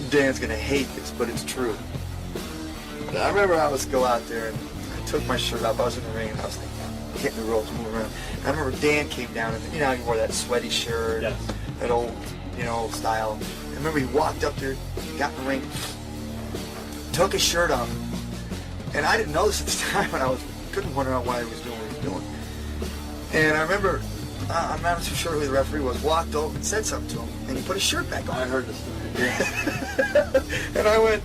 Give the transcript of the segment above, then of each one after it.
Dan's gonna hate this, but it's true. I remember I was go out there and I took my shirt off. I was in the ring and I was like hitting the ropes, moving around. And I remember Dan came down and you know he wore that sweaty shirt, yes. that old, old style. I remember he walked up there, got in the ring, took his shirt off, and I didn't know this at the time, and I couldn't wonder out why he was doing what he was doing. And I remember, I'm not too sure who the referee was, walked over and said something to him, and he put his shirt back on. I heard this story. And I went,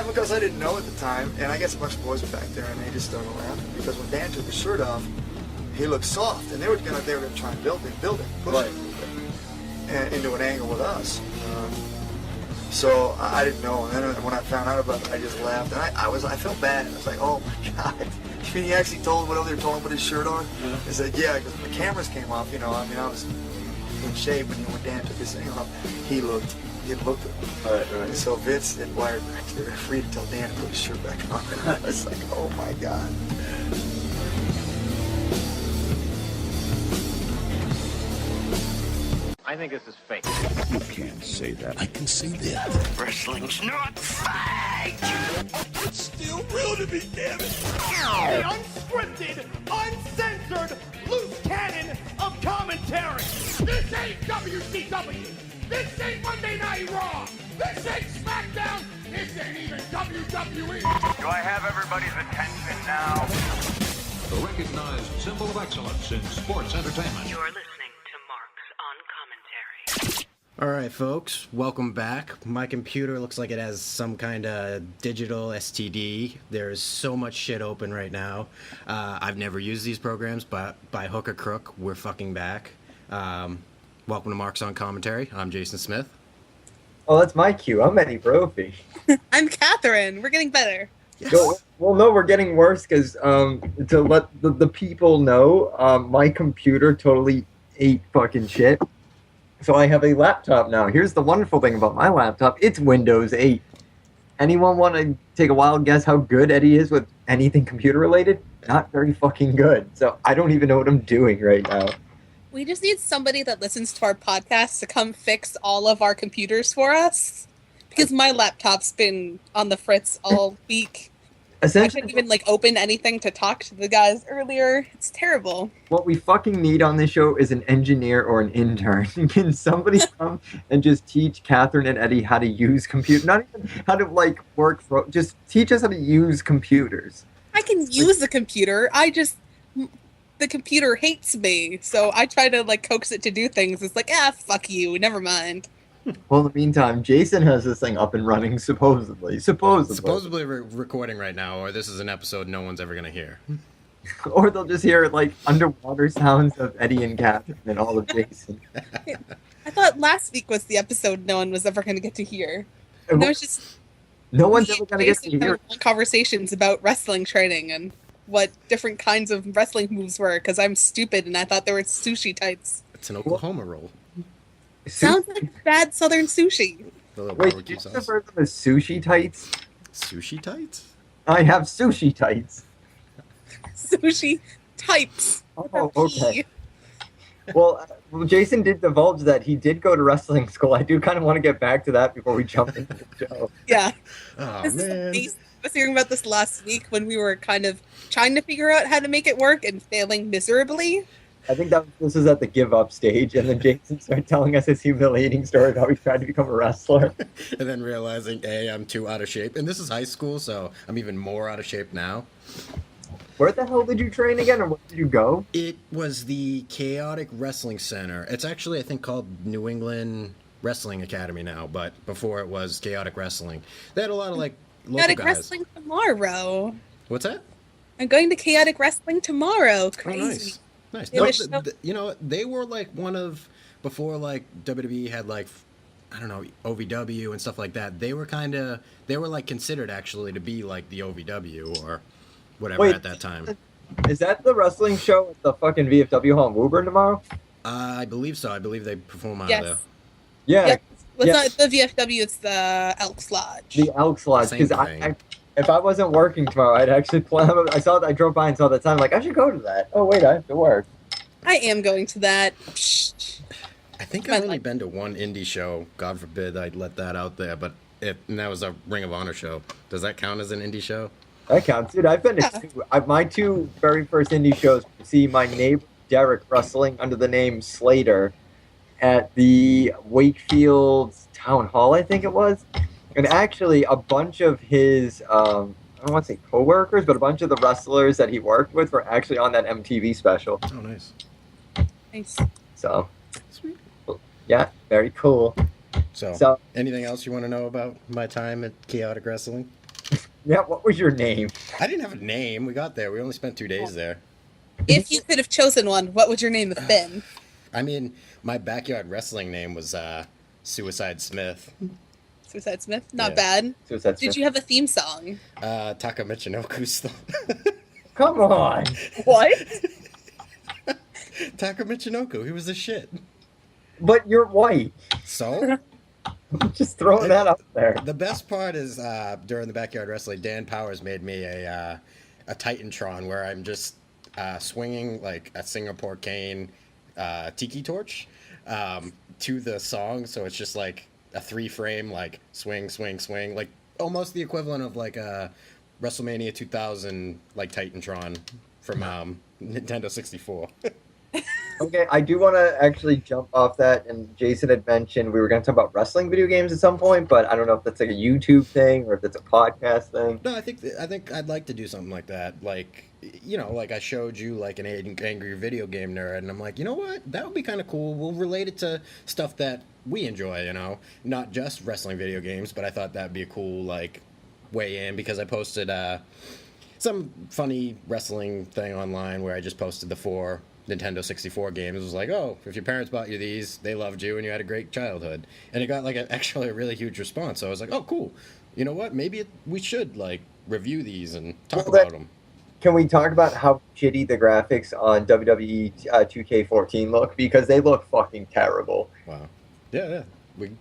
because I didn't know at the time, and I guess a bunch of boys were back there, and they just started laughing, because when Dan took his shirt off, he looked soft, and they were gonna try and build it, push right. it a little bit, and into an angle with us. So I didn't know, and then when I found out about it, I just laughed, and I felt bad. I was like, oh my God. I mean, he actually told whatever they were told him to put his shirt on. Yeah. He said, yeah, because when the cameras came off, I was in shape, and when Dan took his thing off, he looked Right. So Vince and Wired back to the referee to tell Dan to put his shirt back on. And I was like, oh my God. I think this is fake. You can't say that. I can see that. Wrestling's not fight! It's still real to me, damn it. The unscripted, uncensored, loose cannon of commentary. This ain't WCW. This ain't Monday Night Raw. This ain't SmackDown. This ain't even WWE. Do I have everybody's attention now? The recognized symbol of excellence in sports entertainment. You're listening to Marks on Commentary. All right, folks, welcome back. My computer looks like it has some kind of digital STD. There's so much shit open right now. I've never used these programs, but by hook or crook, we're fucking back. Welcome to Marks on Commentary. I'm Jason Smith. Oh, that's my cue. I'm Eddie Brophy. I'm Catherine. We're getting better. Yes. No, we're getting worse because to let the people know, my computer totally ate fucking shit. So I have a laptop now. Here's the wonderful thing about my laptop. It's Windows 8. Anyone want to take a wild guess how good Eddie is with anything computer related? Not very fucking good. So I don't even know what I'm doing right now. We just need somebody that listens to our podcast to come fix all of our computers for us. Because my laptop's been on the fritz all week. Essentially, I couldn't even open anything to talk to the guys earlier. It's terrible. What we fucking need on this show is an engineer or an intern. Can somebody come and just teach Catherine and Eddie how to use computers? Not even how to work for. Just teach us how to use computers. I can use the computer. The computer hates me, so I try to coax it to do things. It's fuck you. Never mind. Well, in the meantime, Jason has this thing up and running, supposedly. Supposedly recording right now, or this is an episode no one's ever going to hear. Or they'll just hear, underwater sounds of Eddie and Catherine and all of Jason. I thought last week was the episode no one was ever going to get to hear. And was just... No one's ever going to get to hear conversations about wrestling training and what different kinds of wrestling moves were, because I'm stupid and I thought they were sushi tights. It's an Oklahoma roll. Sounds like bad southern sushi. Wait, you refer to them as sushi tights? Sushi tights? I have sushi tights. Sushi types. Oh, okay. Well, Jason did divulge that he did go to wrestling school. I do kind of want to get back to that before we jump into the show. Yeah. Oh, this man. I was hearing about this last week when we were kind of trying to figure out how to make it work and failing miserably. I think this was at the give up stage, and then Jason started telling us his humiliating story of how he tried to become a wrestler. And then realizing, I'm too out of shape. And this is high school, so I'm even more out of shape now. Where the hell did you train again, or where did you go? It was the Chaotic Wrestling Center. It's actually, I think, called New England Wrestling Academy now, but before it was Chaotic Wrestling. They had a lot of, local Chaotic guys. Wrestling tomorrow. What's that? I'm going to Chaotic Wrestling tomorrow. Crazy. Oh, nice. Nice. No, they were one of, before WWE had I don't know, OVW and stuff like that. They were considered actually to be the OVW or whatever at that time. Is that the wrestling show at the fucking VFW Hall in Woburn tomorrow? I believe so. I believe they perform out Yes. of there. Yeah. Yep. Well, it's not the VFW, it's the Elks Lodge. The Elks Lodge. Because if I wasn't working tomorrow, I'd actually plan. I drove by and saw that sign. I'm like, I should go to that. Oh wait, I have to work. I am going to that. I think I've only been to one indie show. God forbid I'd let that out there, but and that was a Ring of Honor show. Does that count as an indie show? That counts, dude. I've been to two. My two very first indie shows. See my neighbor Derek wrestling under the name Slater at the Wakefield Town Hall, I think it was. And actually, a bunch of his, I don't want to say coworkers, but a bunch of the wrestlers that he worked with were actually on that MTV special. Oh, nice. Nice. So, yeah, very cool. So, anything else you want to know about my time at Chaotic Wrestling? Yeah, what was your name? I didn't have a name. We got there. We only spent 2 days there. If you could have chosen one, what would your name have been? I mean, my backyard wrestling name was Suicide Smith. Suicide Smith? Not bad. Suicide Smith. Did you have a theme song? Taka Michinoku still. Come on. What? Taka Michinoku. He was the shit. But you're white. So? Just throwing that out there. The best part is during the backyard wrestling, Dan Powers made me a Titantron where I'm just swinging like a Singapore cane tiki torch to the song. So it's just like a 3-frame, like swing, swing, swing, like almost the equivalent of like a WrestleMania 2000 like Titantron from Nintendo 64. Okay, I do want to actually jump off that, and Jason had mentioned we were going to talk about wrestling video games at some point, but I don't know if that's like a YouTube thing or if it's a podcast thing. No, I think I'd like to do something like that. Like, you know, like I showed you like an angry video game nerd, and I'm like, you know what? That would be kind of cool. We'll relate it to stuff that we enjoy, you know, not just wrestling video games, but I thought that'd be a cool like way in because I posted some funny wrestling thing online where I just posted the 4 Nintendo 64 games. It was like, oh, if your parents bought you these, they loved you and you had a great childhood. And it got like actually a really huge response. So I was like, oh, cool. You know what? Maybe we should like review these and talk about them. Can we talk about how shitty the graphics on WWE 2K14 look? Because they look fucking terrible. Wow. Yeah.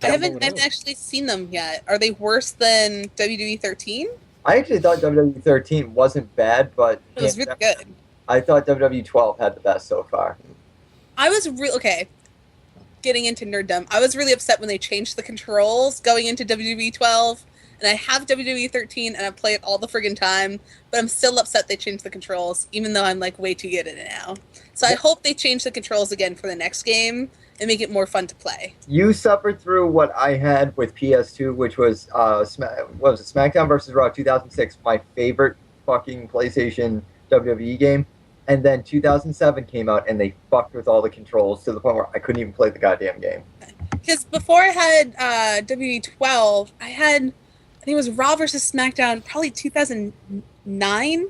I haven't actually seen them yet. Are they worse than WWE 13? I actually thought WWE 13 wasn't bad, but it was really good. I thought WWE 12 had the best so far. I was okay. Getting into nerddom, I was really upset when they changed the controls going into WWE 12. And I have WWE 13 and I play it all the friggin' time, but I'm still upset they changed the controls, even though I'm like way too good at it now. So I hope they change the controls again for the next game and make it more fun to play. You suffered through what I had with PS2, which was what was it, SmackDown vs. Raw 2006, my favorite fucking PlayStation WWE game. And then 2007 came out and they fucked with all the controls to the point where I couldn't even play the goddamn game. Because before I had WWE 12, I think it was Raw versus SmackDown, probably 2009.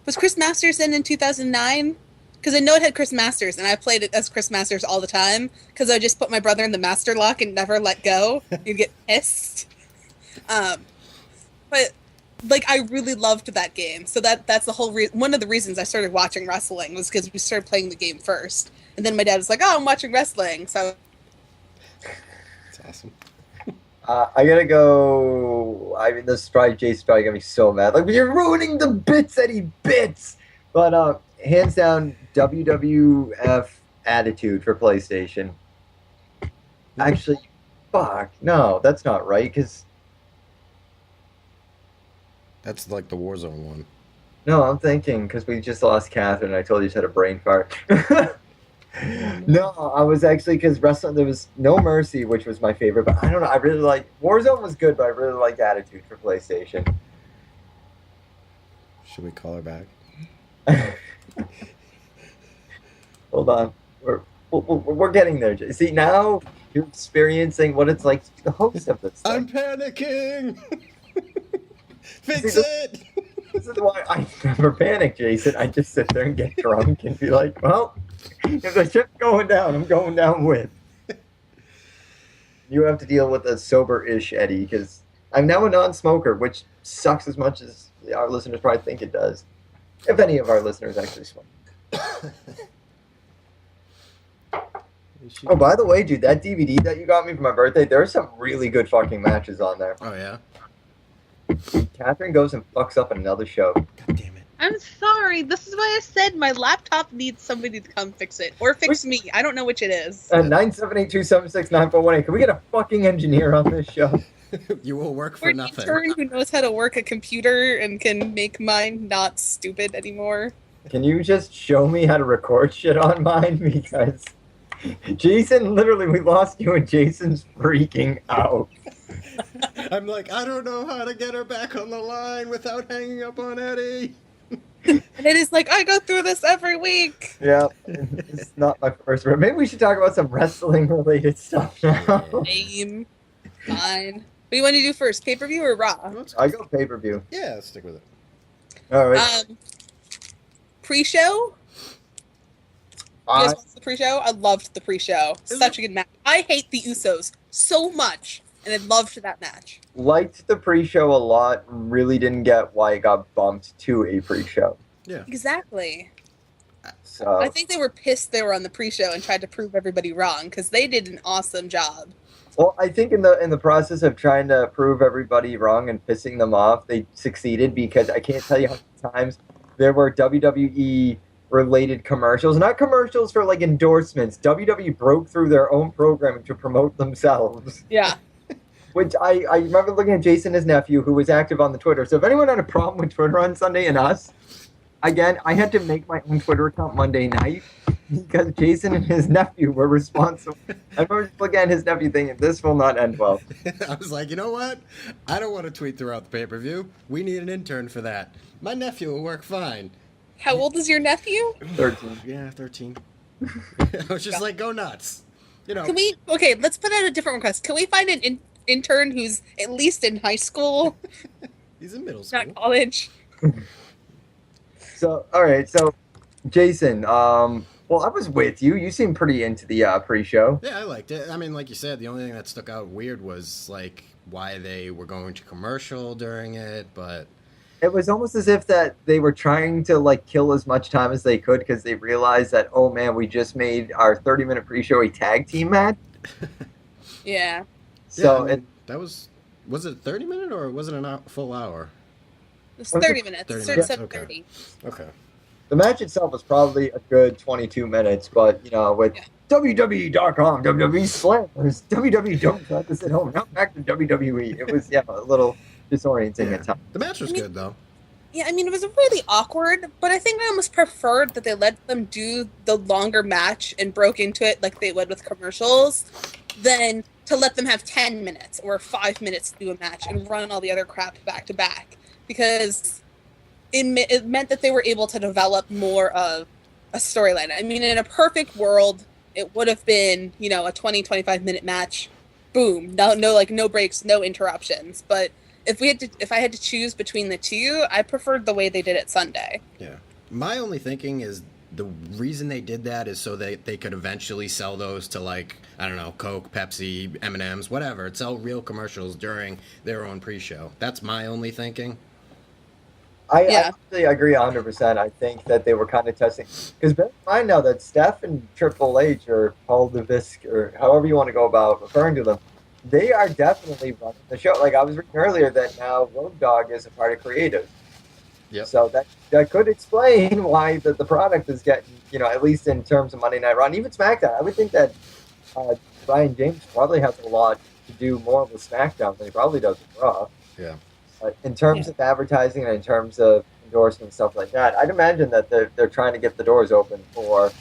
Was Chris Masters in 2009? Because I know it had Chris Masters, and I played it as Chris Masters all the time. Because I just put my brother in the Master Lock and never let go. You'd get pissed. But like, I really loved that game. So that's the whole one of the reasons I started watching wrestling was because we started playing the game first, and then my dad was like, "Oh, I'm watching wrestling." So that's awesome. I gotta go. I mean, this is probably Jason's probably gonna be so mad. Like, you're ruining the bits that he bits. But hands down, WWF Attitude for PlayStation. Actually, fuck no, that's not right. Because that's like the Warzone one. No, I'm thinking because we just lost Catherine. I told you she had a brain fart. No, I was actually because wrestling. There was No Mercy, which was my favorite, but I don't know. I really like Warzone was good, but I really like Attitude for PlayStation. Should we call her back? Hold on, we're getting there. See, now you're experiencing what it's like to be the host of this thing. I'm panicking. Fix it. This is why I never panic, Jason. I just sit there and get drunk and be like, well, if the ship's going down, I'm going down with. You have to deal with a sober-ish Eddie, because I'm now a non-smoker, which sucks as much as our listeners probably think it does. If any of our listeners actually smoke. Oh, by the way, dude, that DVD that you got me for my birthday, there's some really good fucking matches on there. Oh, yeah? Catherine goes and fucks up another show. God damn it. I'm sorry. This is why I said my laptop needs somebody to come fix it. Or fix me. I don't know which it is. 978-276-9418. Can we get a fucking engineer on this show? You will work for Or an nothing. intern who knows how to work a computer and can make mine not stupid anymore. Can you just show me how to record shit on mine? Because Jason, literally, we lost you and Jason's freaking out. I'm like, I don't know how to get her back on the line without hanging up on Eddie. And it is like, I go through this every week. Yeah, it's not my first word. Maybe we should talk about some wrestling-related stuff now. Name. Fine. What do you want to do first? Pay-per-view or Raw? I go pay-per-view. Yeah, let's stick with it. All right. Pre-show? You guys watch the pre-show? I loved the pre-show. Such a good match. I hate the Usos so much, and I loved that match. Liked the pre-show a lot. Really didn't get why it got bumped to a pre-show. Yeah. Exactly. So I think they were pissed they were on the pre-show and tried to prove everybody wrong, because they did an awesome job. well, I think in the process of trying to prove everybody wrong and pissing them off, they succeeded because I can't tell you how many times there were WWE related commercials, not commercials for like endorsements. WWE broke through their own programming to promote themselves. Yeah. Which I remember looking at Jason, his nephew, who was active on the Twitter. So if anyone had a problem with Twitter on Sunday and us, again, I had to make my own Twitter account Monday night because Jason and his nephew were responsible. I remember just looking at his nephew thinking, this will not end well. I was like, you know what? I don't want to tweet throughout the pay-per-view. We need an intern for that. My nephew will work fine. How old is your nephew? 13. Yeah, 13. I was just like, go nuts. You know. Can we? Okay, let's put out a different request. Can we find an intern who's at least in high school, He's in middle school. not college? So, all right. So, Jason, well, I was with you. You seemed pretty into the pre-show. Yeah, I liked it. I mean, like you said, the only thing that stuck out weird was like why they were going to commercial during it, but It was almost as if that they were trying to like kill as much time as they could because they realized that, oh man, we just made our 30-minute pre-show a tag team match. Yeah. So yeah, I mean, that was it 30 minute or was it a full hour? It's 30 minutes. 30 It minutes, starts at okay. 30. Okay. the match itself was probably a good 22 minutes, but you know, with WWE.com, WWE Slammers, WWE Don't Practice at Home, now back to WWE. It was a little disorienting at times. The match was good though. Yeah, I mean, it was really awkward, but I think I almost preferred that they let them do the longer match and broke into it like they would with commercials than to let them have 10 minutes or 5 minutes to do a match and run all the other crap back to back. Because it meant that they were able to develop more of a storyline. I mean, in a perfect world, it would have been, a 20-25 minute match. Boom. No breaks, no interruptions. But if I had to choose between the two, I preferred the way they did it Sunday. Yeah. My only thinking is the reason they did that is so that they could eventually sell those to, like, I don't know, Coke, Pepsi, M&M's, whatever. Sell real commercials during their own pre-show. That's my only thinking. I actually agree 100%. I think that they were kind of testing. Because bear in mind now that Steph and Triple H or Paul DeVisc or however you want to go about referring to them, they are definitely running the show. Like I was reading earlier that now Road Dogg is a part of creative. Yep. So that could explain why the product is getting, at least in terms of Monday Night Raw and even SmackDown. I would think that Brian James probably has a lot to do more with SmackDown than he probably does with Raw. Yeah. In terms of advertising and in terms of endorsement and stuff like that, I'd imagine that they're trying to get the doors open for,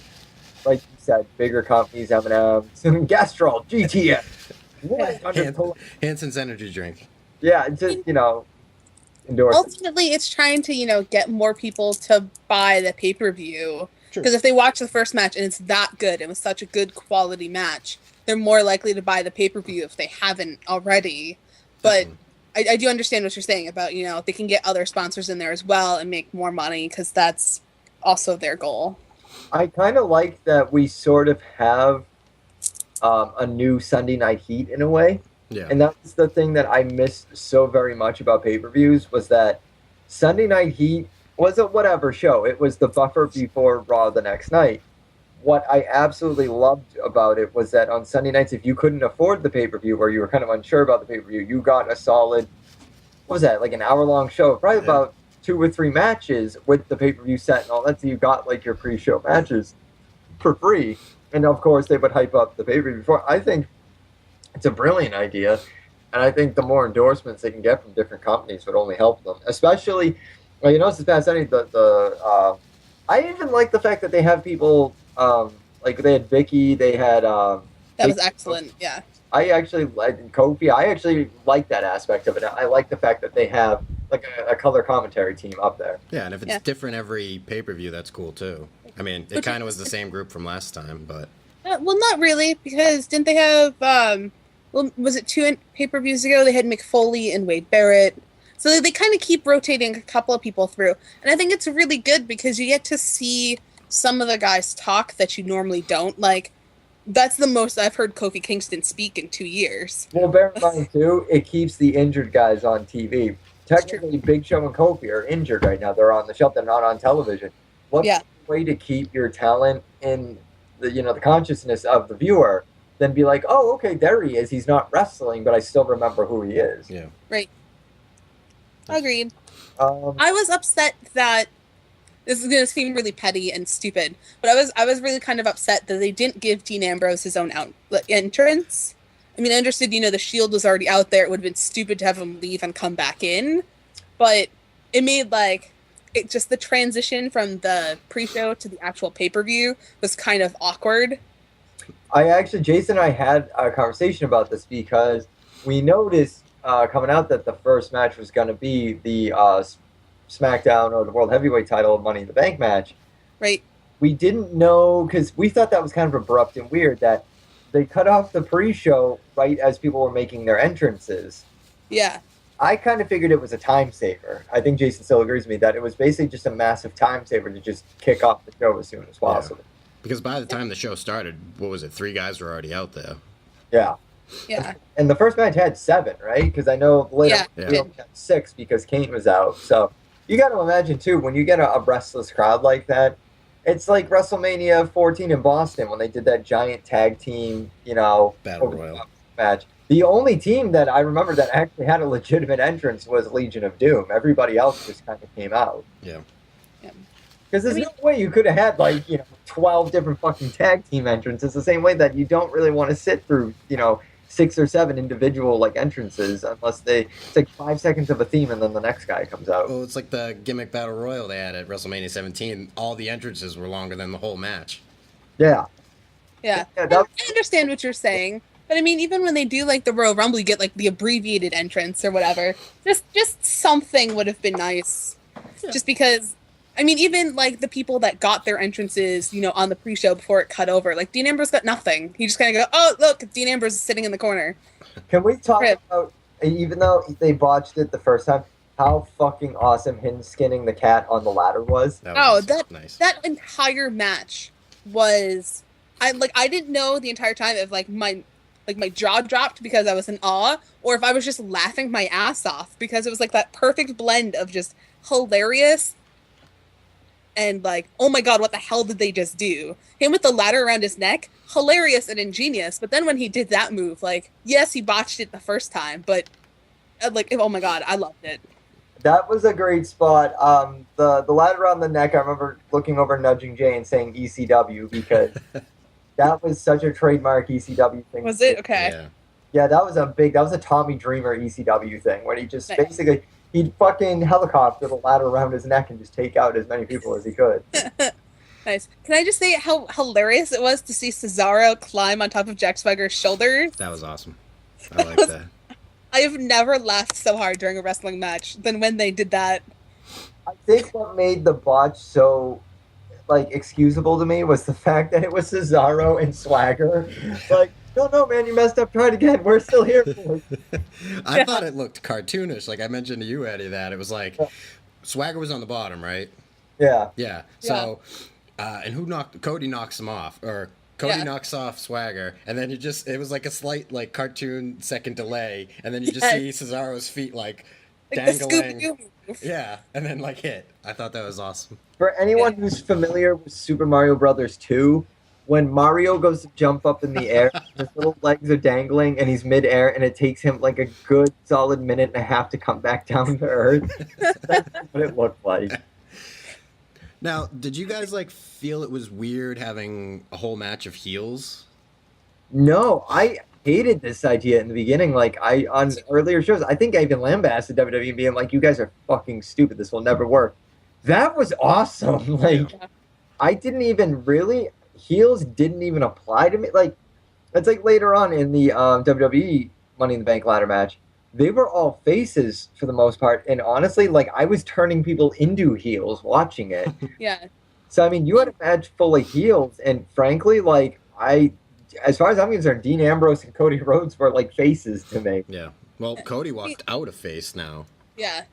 like you said, bigger companies, M&M's, Gastrol, GTS. Hanson's energy drink. Yeah, just, endorse. Ultimately, it's trying to, get more people to buy the pay-per-view. Because if they watch the first match and it's that good, it was such a good quality match, they're more likely to buy the pay-per-view if they haven't already. But I do understand what you're saying about, they can get other sponsors in there as well and make more money because that's also their goal. I kind of like that we sort of have a new Sunday Night Heat in a way. Yeah. And that's the thing that I missed so very much about pay-per-views was that Sunday Night Heat was a whatever show. It was the buffer before Raw the next night. What I absolutely loved about it was that on Sunday nights, if you couldn't afford the pay-per-view or you were kind of unsure about the pay-per-view, you got a solid, what was that, like an hour-long show, probably about 2 or 3 matches with the pay-per-view set and all that, so you got like your pre-show matches for free. And of course, they would hype up the pay-per-view before. I think it's a brilliant idea, and I think the more endorsements they can get from different companies would only help them. Especially, well, you know, this past Sunday, I even like the fact that they have people like they had Vicky, they had that was excellent. Yeah. I actually like Kofi. I actually like that aspect of it. I like the fact that they have like a color commentary team up there. Yeah, and if it's different every pay-per-view, that's cool too. I mean, it kind of was the same group from last time, but well, not really, because didn't they have well, was it 2 pay-per-views ago? They had McFoley and Wade Barrett. So they kind of keep rotating a couple of people through. And I think it's really good because you get to see some of the guys talk that you normally don't. Like, that's the most I've heard Kofi Kingston speak in 2 years. Well, bear in mind, too, it keeps the injured guys on TV. Technically, Big Show and Kofi are injured right now. They're on the shelf. They're not on television. What's the way to keep your talent in the consciousness of the viewer than be like, oh, okay, there he is. He's not wrestling, but I still remember who he is. Yeah. Right. Agreed. I was upset that this is going to seem really petty and stupid, but I was really kind of upset that they didn't give Dean Ambrose his own entrance. I mean, I understood, the Shield was already out there. It would have been stupid to have him leave and come back in, but it made just the transition from the pre-show to the actual pay-per-view was kind of awkward. Jason and I had a conversation about this because we noticed coming out that the first match was going to be the SmackDown or the World Heavyweight title Money in the Bank match. Right. We didn't know, because we thought that was kind of abrupt and weird, that they cut off the pre-show right as people were making their entrances. Yeah. I kind of figured it was a time saver. I think Jason still agrees with me that it was basically just a massive time saver to just kick off the show as soon as possible. Yeah. Because by the time the show started, what was it? 3 guys were already out there. Yeah. Yeah. And the first match had 7, right? Because I know later we only had 6 because Kane was out. So you got to imagine, too, when you get a restless crowd like that, it's like WrestleMania 14 in Boston when they did that giant tag team, Battle Royal match. The only team that I remember that actually had a legitimate entrance was Legion of Doom. Everybody else just kind of came out. Yeah. Because there's no way you could have had, 12 different fucking tag team entrances the same way that you don't really want to sit through, 6 or 7 individual, entrances unless it's like 5 seconds of a theme and then the next guy comes out. Well, it's like the gimmick Battle Royal they had at WrestleMania 17. All the entrances were longer than the whole match. Yeah. Yeah. I understand what you're saying. But I mean, even when they do the Royal Rumble, you get the abbreviated entrance or whatever. Just something would have been nice. Yeah. Just because, I mean, even the people that got their entrances, on the pre-show before it cut over, Dean Ambrose got nothing. He just kind of go, oh, look, Dean Ambrose is sitting in the corner. Can we talk about, even though they botched it the first time, how fucking awesome him skinning the cat on the ladder was? Nice. That entire match was, I didn't know the entire time if my jaw dropped because I was in awe, or if I was just laughing my ass off because it was that perfect blend of just hilarious and oh my god, what the hell did they just do? Him with the ladder around his neck, hilarious and ingenious. But then when he did that move, yes, he botched it the first time, but oh my god, I loved it. That was a great spot. The ladder around the neck, I remember looking over, nudging Jay and saying ECW because that was such a trademark ECW thing. Was it? Okay. Yeah, that was a Tommy Dreamer ECW thing where he just basically, he'd fucking helicopter the ladder around his neck and just take out as many people as he could. Nice. Can I just say how hilarious it was to see Cesaro climb on top of Jack Swagger's shoulders? That was awesome. I like that. I have never laughed so hard during a wrestling match than when they did that. I think what made the botch so excusable to me was the fact that it was Cesaro and Swagger. No, man, you messed up. Try it again. We're still here for you. I thought it looked cartoonish. I mentioned to you, Eddie, that it was Swagger was on the bottom, right? Yeah. Yeah. So, and Cody knocks him off, or Cody knocks off Swagger, and then it was a slight cartoon second delay, and then you just see Cesaro's feet dangling. Yeah, and then hit. I thought that was awesome. For anyone who's familiar with Super Mario Brothers 2, when Mario goes to jump up in the air, his little legs are dangling and he's midair, and it takes him like a good solid minute and a half to come back down to earth. That's what it looked like. Now, did you guys like feel it was weird having a whole match of heels? No, I hated this idea in the beginning. Like on earlier shows, I think I even lambasted WWE being like, "You guys are fucking stupid. This will never work." That was awesome. Like, I didn't even really heels didn't even apply to me. Like, it's like later on in the WWE Money in the Bank ladder match, they were all faces for the most part, and honestly, like I was turning people into heels watching it. Yeah. So I mean, you had a match full of heels, and frankly, like as far as I'm concerned, Dean Ambrose and Cody Rhodes were like faces to me. Yeah. Well, Cody walked out a face now. Yeah.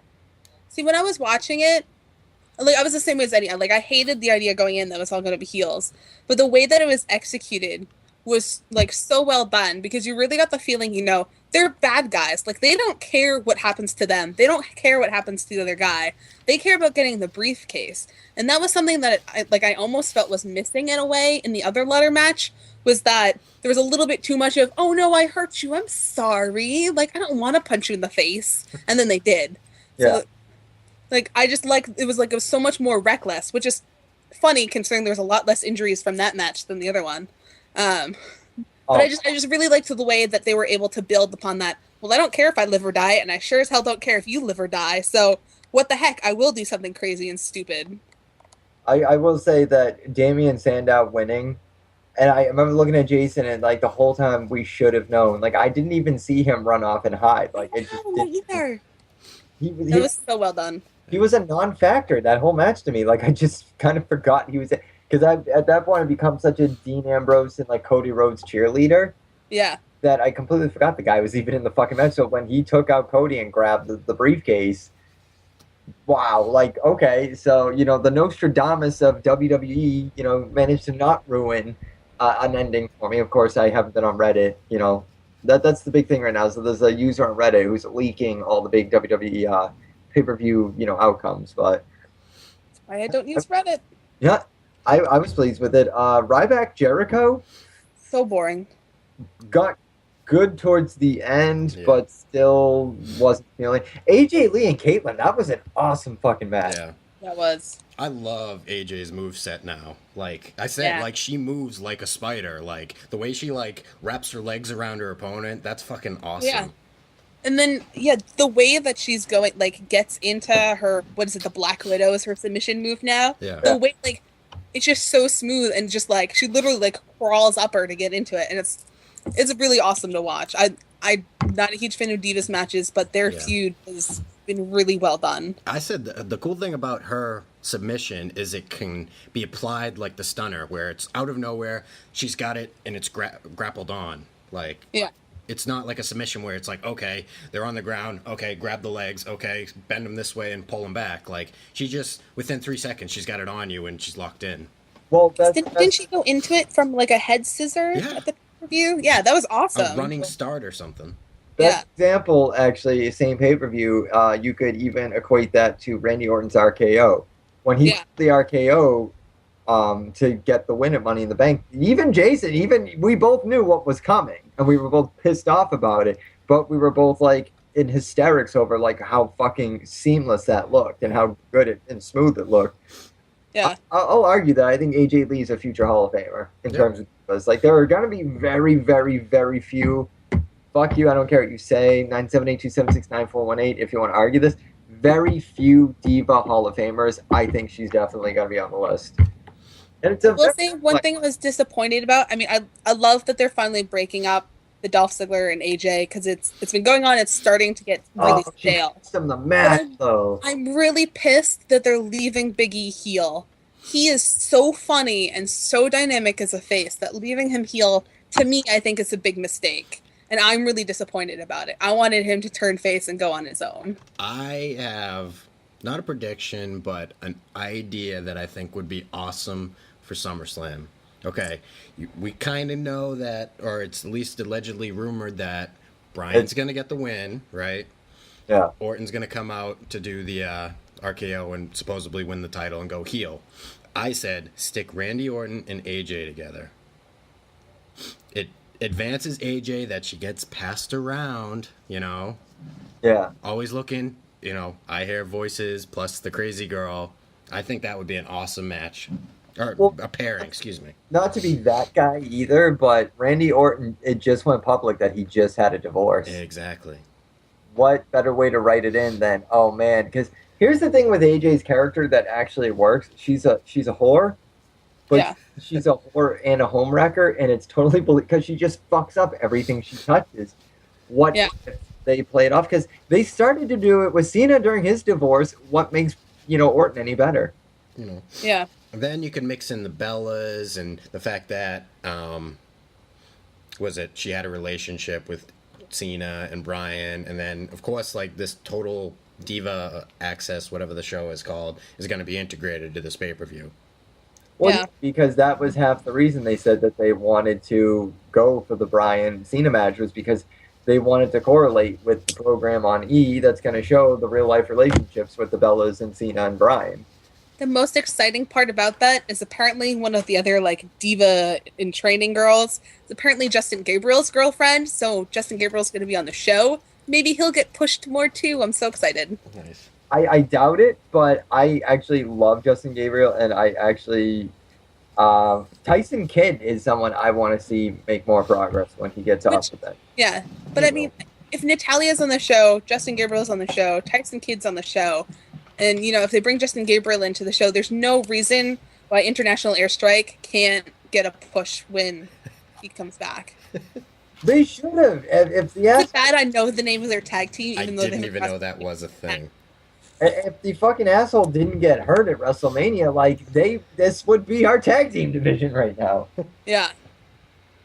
See, when I was watching it, like I was the same way as Eddie. Like I hated the idea going in that it was all going to be heels, but the way that it was executed was like so well done because you really got the feeling, you know, they're bad guys. Like they don't care what happens to them. They don't care what happens to the other guy. They care about getting the briefcase, and that was something that I almost felt was missing in a way in the other ladder match. Was that there was a little bit too much of, oh no, I hurt you, I'm sorry, like I don't want to punch you in the face, and then they did. Yeah. So, like I just like it was so much more reckless, which is funny considering there was a lot less injuries from that match than the other one. But I just really liked the way that they were able to build upon that. Well, I don't care if I live or die, and I sure as hell don't care if you live or die. So what the heck? I will do something crazy and stupid. I will say that Damian Sandow winning. And I remember looking at Jason, and like the whole time we should have known. Like I didn't even see him run off and hide. Like it just didn't. Either. He was so well done. He was a non-factor that whole match to me. Like I just kind of forgot he was because at that point I become such a Dean Ambrose and like Cody Rhodes cheerleader. Yeah. That I completely forgot the guy was even in the fucking match. So when he took out Cody and grabbed the briefcase, wow, like okay, so you know the Nostradamus of WWE, you know, managed to not ruin an ending for me. Of course, I haven't been on Reddit. You know, that's the big thing right now. So there's a user on Reddit who's leaking all the big WWE pay-per-view, you know, outcomes. But I don't use Reddit. Yeah, I was pleased with it. Ryback Jericho. So boring. Got good towards the end, but still wasn't feeling. AJ Lee and Caitlyn, that was an awesome fucking match. Yeah. That was. I love AJ's moveset now. Like I said, like she moves like a spider. Like the way she like wraps her legs around her opponent, that's fucking awesome. Yeah. And then the way that she's going, like gets into her, what is it, the Black Widow is her submission move now. Yeah. The way like it's just so smooth and just like she literally like crawls up her to get into it, and it's really awesome to watch. I'm not a huge fan of Divas matches, but their feud has been really well done. I said the cool thing about her submission is it can be applied like the stunner, where it's out of nowhere, she's got it, and it's grappled on. Like, it's not like a submission where it's like, okay, they're on the ground, okay, grab the legs, okay, bend them this way and pull them back. Like, she just, within 3 seconds, she's got it on you and she's locked in. Well, didn't she go into it from like a head scissor at the pay-per-view? Yeah, that was awesome. A running start or something. That example, actually, same pay-per-view, you could even equate that to Randy Orton's RKO. When he did the RKO to get the win at Money in the Bank, even Jason, we both knew what was coming, and we were both pissed off about it, but we were both, like, in hysterics over, like, how fucking seamless that looked and how good and smooth it looked. Yeah. I'll argue that I think AJ Lee is a future Hall of Famer in terms of this. Like, there are going to be very, very, very few. Fuck you, I don't care what you say. 978-276-9418 if you want to argue this. Very few Diva Hall of Famers. I think she's definitely going to be on the list. And it's We'll say one thing I was disappointed about. I mean, I love that they're finally breaking up the Dolph Ziggler and AJ because it's been going on. It's starting to get really stale. The match, though. I'm really pissed that they're leaving Big E heel. He is so funny and so dynamic as a face that leaving him heel, to me, I think is a big mistake. And I'm really disappointed about it. I wanted him to turn face and go on his own. I have not a prediction, but an idea that I think would be awesome for SummerSlam. Okay, we kind of know that, or it's at least allegedly rumored that Bryan's going to get the win, right? Yeah. Orton's going to come out to do the RKO and supposedly win the title and go heel. I said stick Randy Orton and AJ together. advances AJ that she gets passed around, you know. Yeah. Always looking, you know, I hear voices plus the crazy girl. I think that would be an awesome match. Or a pairing, excuse me. Not to be that guy either, but Randy Orton, it just went public that he just had a divorce. Exactly. What better way to write it in than, oh man, because here's the thing with AJ's character that actually works. She's a whore, but she's a whore and a homewrecker, and it's totally because she just fucks up everything she touches. What if they play it off? Because they started to do it with Cena during his divorce. What makes, you know, Orton any better? You know. Yeah. Then you can mix in the Bellas and the fact that she had a relationship with Cena and Bryan, and then of course like this total Diva Access, whatever the show is called, is going to be integrated to this pay-per-view. Well, because that was half the reason they said that they wanted to go for the Bryan Cena match, was because they wanted to correlate with the program on E that's going to show the real life relationships with the Bellas and Cena and Bryan. The most exciting part about that is apparently one of the other like diva in training girls is apparently Justin Gabriel's girlfriend. So Justin Gabriel's going to be on the show. Maybe he'll get pushed more too. I'm so excited. Nice. I doubt it, but I actually love Justin Gabriel, and I actually Tyson Kidd is someone I want to see make more progress when he gets off of that. Yeah, but I mean, if Natalia's on the show, Justin Gabriel's on the show, Tyson Kidd's on the show. And, you know, if they bring Justin Gabriel into the show, there's no reason why International Airstrike can't get a push when he comes back. They should have. If the It's bad I know the name of their tag team, I even though didn't they even know that was a thing. If the fucking asshole didn't get hurt at WrestleMania, like this would be our tag team division right now. Yeah.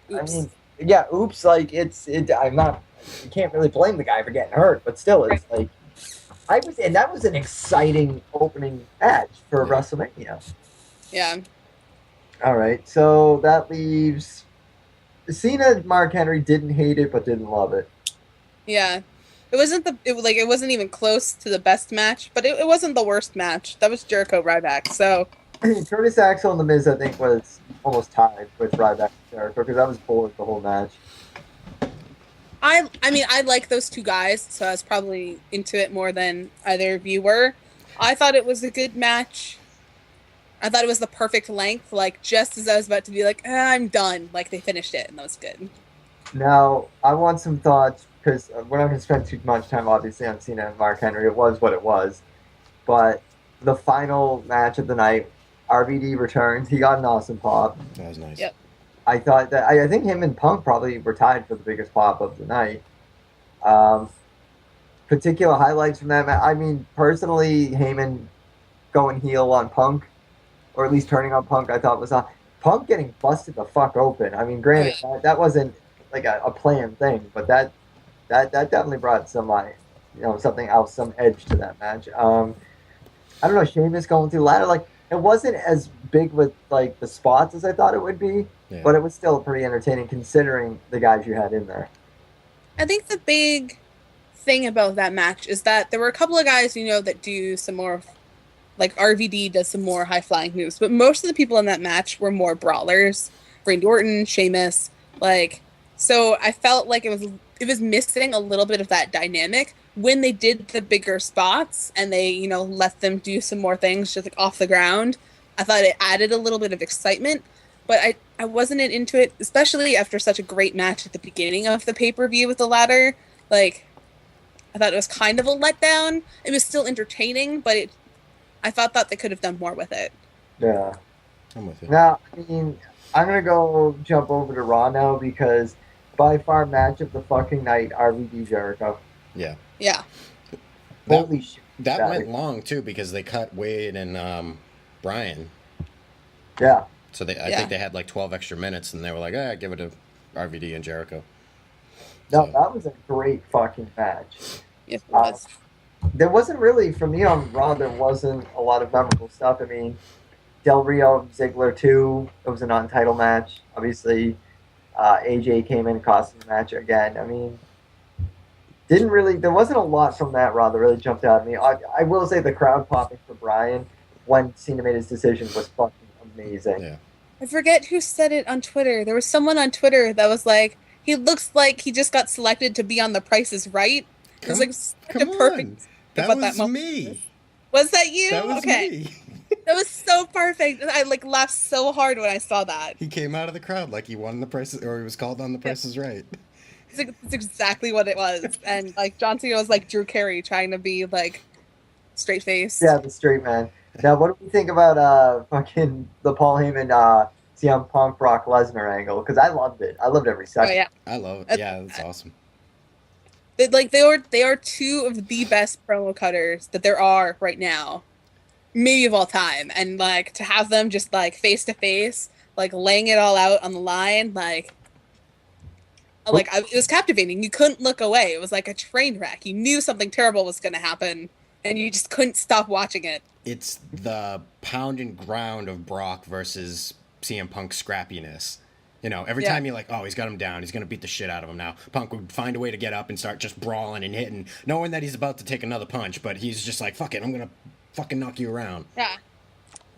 Oops. I mean, yeah, oops. Like I'm not. You can't really blame the guy for getting hurt, but still, it's like. And that was an exciting opening match for WrestleMania. Yeah. All right, so that leaves Cena. Mark Henry didn't hate it, but didn't love it. Yeah. It wasn't even close to the best match, but it wasn't the worst match. That was Jericho Ryback. So Curtis Axel and The Miz, I think, was almost tied with Ryback and Jericho because I was bored the whole match. I mean, I like those two guys, so I was probably into it more than either of you were. I thought it was a good match. I thought it was the perfect length, like, just as I was about to be like, I'm done. Like, they finished it, and that was good. Now, I want some thoughts, because we're not going to spend too much time, obviously, on Cena and Mark Henry. It was what it was. But the final match of the night, RVD returns. He got an awesome pop. That was nice. Yep. I thought that I think him and Punk probably were tied for the biggest pop of the night. Particular highlights from that match. I mean, personally, Heyman going heel on Punk, or at least turning on Punk, I thought was Punk getting busted the fuck open. I mean, granted, that wasn't like a planned thing, but that definitely brought some something else, some edge to that match. I don't know, Sheamus going through ladder, like it wasn't as big with like the spots as I thought it would be. Yeah. But it was still pretty entertaining considering the guys you had in there. I think the big thing about that match is that there were a couple of guys, you know, that do some more, like RVD does some more high-flying moves, but most of the people in that match were more brawlers. Randy Orton, Sheamus, like, so I felt like it was missing a little bit of that dynamic when they did the bigger spots and they, you know, let them do some more things just like off the ground. I thought it added a little bit of excitement. But I wasn't into it, especially after such a great match at the beginning of the pay-per-view with the ladder. Like, I thought it was kind of a letdown. It was still entertaining, but I thought they could have done more with it. Yeah. I'm with you. Now, I mean, I'm going to jump over to Raw now because by far match of the fucking night, RVD Jericho. Yeah. Yeah. Holy shit. That went long, too, because they cut Wade and Bryan. Yeah. So I think they had like 12 extra minutes, and they were like, give it to RVD and Jericho. No, that was a great fucking match. Yes, it was. There wasn't really, for me on Raw, there wasn't a lot of memorable stuff. I mean, Del Rio, Ziggler 2, it was a non-title match. Obviously, AJ came in and cost him the match again. I mean, there wasn't a lot from that Raw that really jumped out at me. I will say the crowd popping for Bryan when Cena made his decision was fucking amazing. Yeah. I forget who said it on Twitter. There was someone on Twitter that was like, he looks like he just got selected to be on The Price is Right. It was like such a perfect. That what was moment me. was. Was that you? That was okay. me. That was so perfect. I like laughed so hard when I saw that. He came out of the crowd like he won the Price, or he was called on The Price is Right. It's exactly what it was. And like John Cena was like Drew Carey trying to be like straight face. Yeah, the straight man. Now, what do we think about fucking the Paul Heyman CM Punk Brock Lesnar angle? Because I loved it. I loved every second. Oh yeah, I love it. Yeah, that's awesome. They are two of the best promo cutters that there are right now, maybe of all time. And like to have them just like face to face, like laying it all out on the line, it was captivating. You couldn't look away. It was like a train wreck. You knew something terrible was going to happen, and you just couldn't stop watching it. It's the pound and ground of Brock versus CM Punk's scrappiness. You know, every time you're like, oh, he's got him down. He's going to beat the shit out of him now. Punk would find a way to get up and start just brawling and hitting, knowing that he's about to take another punch, but he's just like, fuck it, I'm going to fucking knock you around. Yeah.